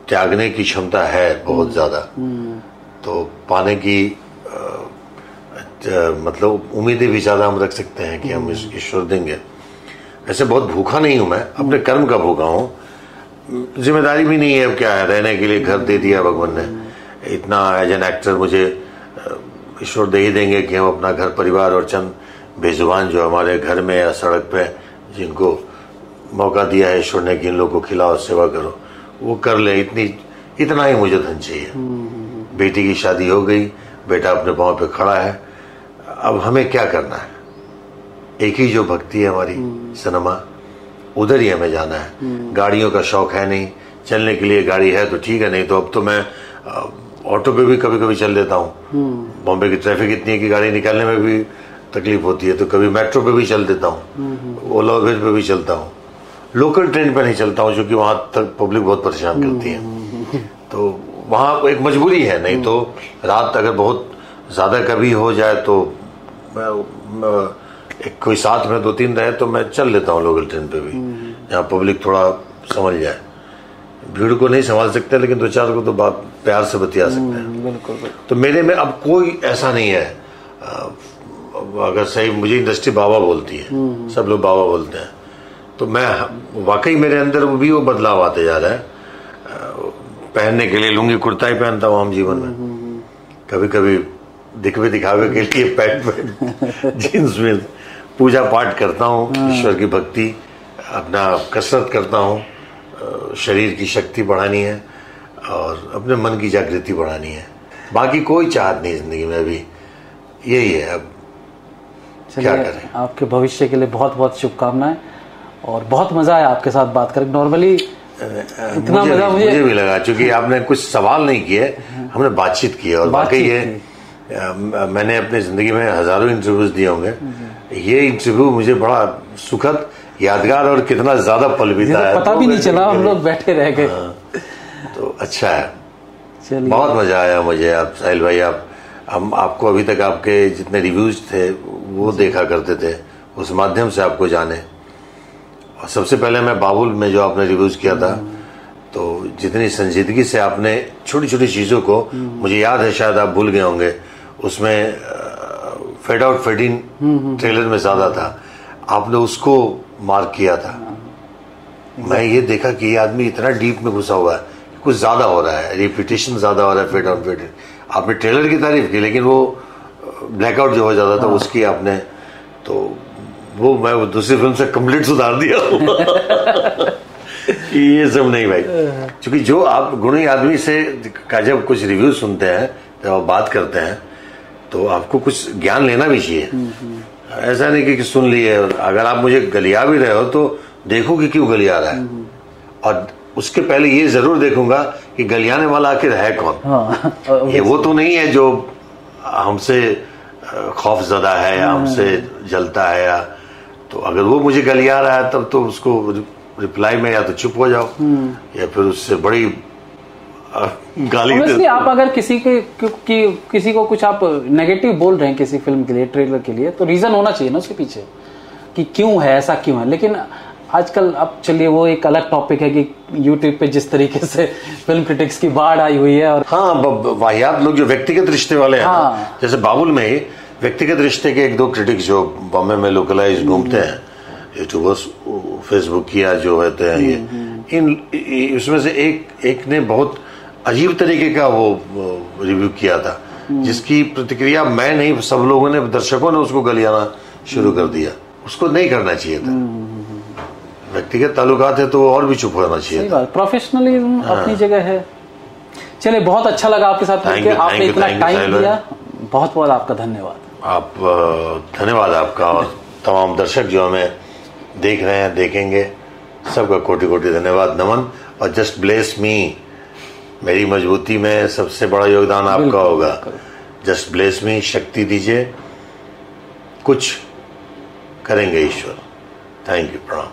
त्यागने की क्षमता है बहुत ज्यादा, तो पाने की मतलब उम्मीदें भी ज्यादा हम रख सकते हैं कि हम ईश्वर देंगे। ऐसे बहुत भूखा नहीं हूं मैं, अपने कर्म का भूखा हूं। जिम्मेदारी भी नहीं है, अब क्या है, रहने के लिए घर दे दिया भगवान ने। इतना एज एन एक्टर मुझे ईश्वर दे ही देंगे कि हम अपना घर परिवार और चंद बेजुबान जो हमारे घर में या सड़क पे जिनको मौका दिया है ईश्वर ने कि इन लोगों को खिलाओ, सेवा करो, वो कर ले। इतना ही मुझे धन चाहिए। बेटी की शादी हो गई, बेटा अपने पाँव पे खड़ा है, अब हमें क्या करना है? एक ही जो भक्ति है हमारी सिनेमा, उधर ही हमें जाना है। गाड़ियों का शौक है नहीं, चलने के लिए गाड़ी है तो ठीक है, नहीं तो अब तो मैं ऑटो पे भी कभी कभी चल देता हूँ। बॉम्बे की ट्रैफिक इतनी है कि गाड़ी निकालने में भी तकलीफ होती है, तो कभी मेट्रो पे भी चल देता हूँ, ओला उबेर पे भी चलता हूँ। लोकल ट्रेन पे नहीं चलता हूँ क्योंकि वहां तक पब्लिक बहुत परेशान करती है, तो वहाँ एक मजबूरी है। नहीं तो रात अगर बहुत ज्यादा कभी हो जाए तो एक कोई साथ में 2-3 रहे तो मैं चल लेता हूँ लोकल ट्रेन पे भी, जहाँ पब्लिक थोड़ा समझ जाए। भीड़ को नहीं संभाल सकते, लेकिन 2-4 को तो बात प्यार से बतिया सकते हैं। बिल्कुल। तो मेरे में अब कोई ऐसा नहीं है। अगर सही मुझे इंडस्ट्री बाबा बोलती है, सब लोग बाबा बोलते हैं, तो मैं वाकई मेरे अंदर भी वो बदलाव आते जा रहा है। पहनने के लिए लुंगी कुर्ता ही पहनता हूँ आम जीवन में, कभी कभी दिखवे दिखावे के लिए पैंट जींस में पूजा पाठ करता हूँ, ईश्वर की भक्ति, अपना कसरत करता हूँ। शरीर की शक्ति बढ़ानी है और अपने मन की जागृति बढ़ानी है। बाकी कोई चाहत नहीं जिंदगी में, अभी यही है। अब क्या करें? आपके भविष्य के लिए बहुत बहुत शुभकामनाएं, और बहुत मजा आया आपके साथ बात करके। नॉर्मली इतना मजा मुझे भी लगा, क्योंकि आपने कुछ सवाल नहीं किए, हमने बातचीत की। और वाकई ये मैंने अपनी जिंदगी में हजारों इंटरव्यूज दिए होंगे, ये इंटरव्यू मुझे बड़ा सुखद, यादगार और कितना ज्यादा पल बीता है, पता भी नहीं चला, हम लोग बैठे रह गए। तो अच्छा है, बहुत मजा आया मुझे। आप साहिल भाई, हम आपको अभी तक आपके जितने रिव्यूज थे वो देखा करते थे, उस माध्यम से आपको जाने। और सबसे पहले मैं बाबुल में जो आपने रिव्यूज किया था, तो जितनी संजीदगी से आपने छोटी छोटी चीज़ों को, मुझे याद है, शायद आप भूल गए होंगे, उसमें fade out fade in trailer में ज़्यादा था, आपने उसको मार्क किया था। मैं ये देखा कि ये आदमी इतना डीप में घुसा हुआ है, कुछ ज़्यादा हो रहा है, रिपीटेशन ज़्यादा हो रहा है, फेड आउट फेड इन। आपने ट्रेलर की तारीफ की, लेकिन वो ब्लैकआउट जो हो जाता था उसकी आपने, तो वो मैं वो दूसरी फिल्म से कंप्लीट सुधार दिया कि ये सब नहीं भाई। क्योंकि जो आप गुणी आदमी से का जब कुछ रिव्यू सुनते हैं, जब आप बात करते हैं, तो आपको कुछ ज्ञान लेना भी चाहिए। ऐसा नहीं कि सुन लिए, अगर आप मुझे गलिया भी रहे हो तो देखो कि क्यों गलिया रहा है, और उसके पहले ये जरूर देखूंगा कि गलियाने वाला आखिर है कौन। ये वो तो नहीं है जो हमसे खौफ ज़दा है या हमसे जलता है, या तो अगर वो मुझे गलिया रहा है तब तो उसको रिप्लाई में या तो चुप हो जाओ या फिर उससे बड़ी गाली दे। आप अगर किसी को कुछ आप नेगेटिव बोल रहे हैं किसी फिल्म के लिए, ट्रेलर के लिए, तो रीजन होना चाहिए ना उसके पीछे कि क्यों है ऐसा, क्यों है। लेकिन आजकल अब चलिए वो एक अलग टॉपिक है कि यूट्यूब पे जिस तरीके से फिल्म क्रिटिक्स की बाढ़ आई हुई है, और हाँ वाहियात लोग जो व्यक्तिगत रिश्ते वाले हैं, हाँ। जैसे बाबुल में ही व्यक्तिगत रिश्ते के 1-2 क्रिटिक्स जो बॉम्बे में लोकलाइज घूमते हैं, यूट्यूबर्स, फेसबुक किया जो होते हैं, ये उसमें से एक ने बहुत अजीब तरीके का वो रिव्यू किया था, जिसकी प्रतिक्रिया मैं नहीं, सब लोगों ने, दर्शकों ने उसको गलियाना शुरू कर दिया। उसको नहीं करना चाहिए था। व्यक्तिगत ताल्लुकात है तो और भी चुप होना चाहिए था। प्रोफेशनलिज्म अपनी जगह है। चलिए, बहुत अच्छा लगा आपके साथ मिलकर, आपने इतना टाइम दिया, बहुत बहुत आपका धन्यवाद। आप धन्यवाद आपका, और तमाम दर्शक जो हमें देख रहे हैं, देखेंगे, सबका कोटि कोटि धन्यवाद, नमन। और जस्ट ब्लेस मी, मेरी मजबूती में सबसे बड़ा योगदान आपका होगा। जस्ट ब्लेस मी, शक्ति दीजिए, कुछ करेंगे ईश्वर। थैंक यू, प्रणाम।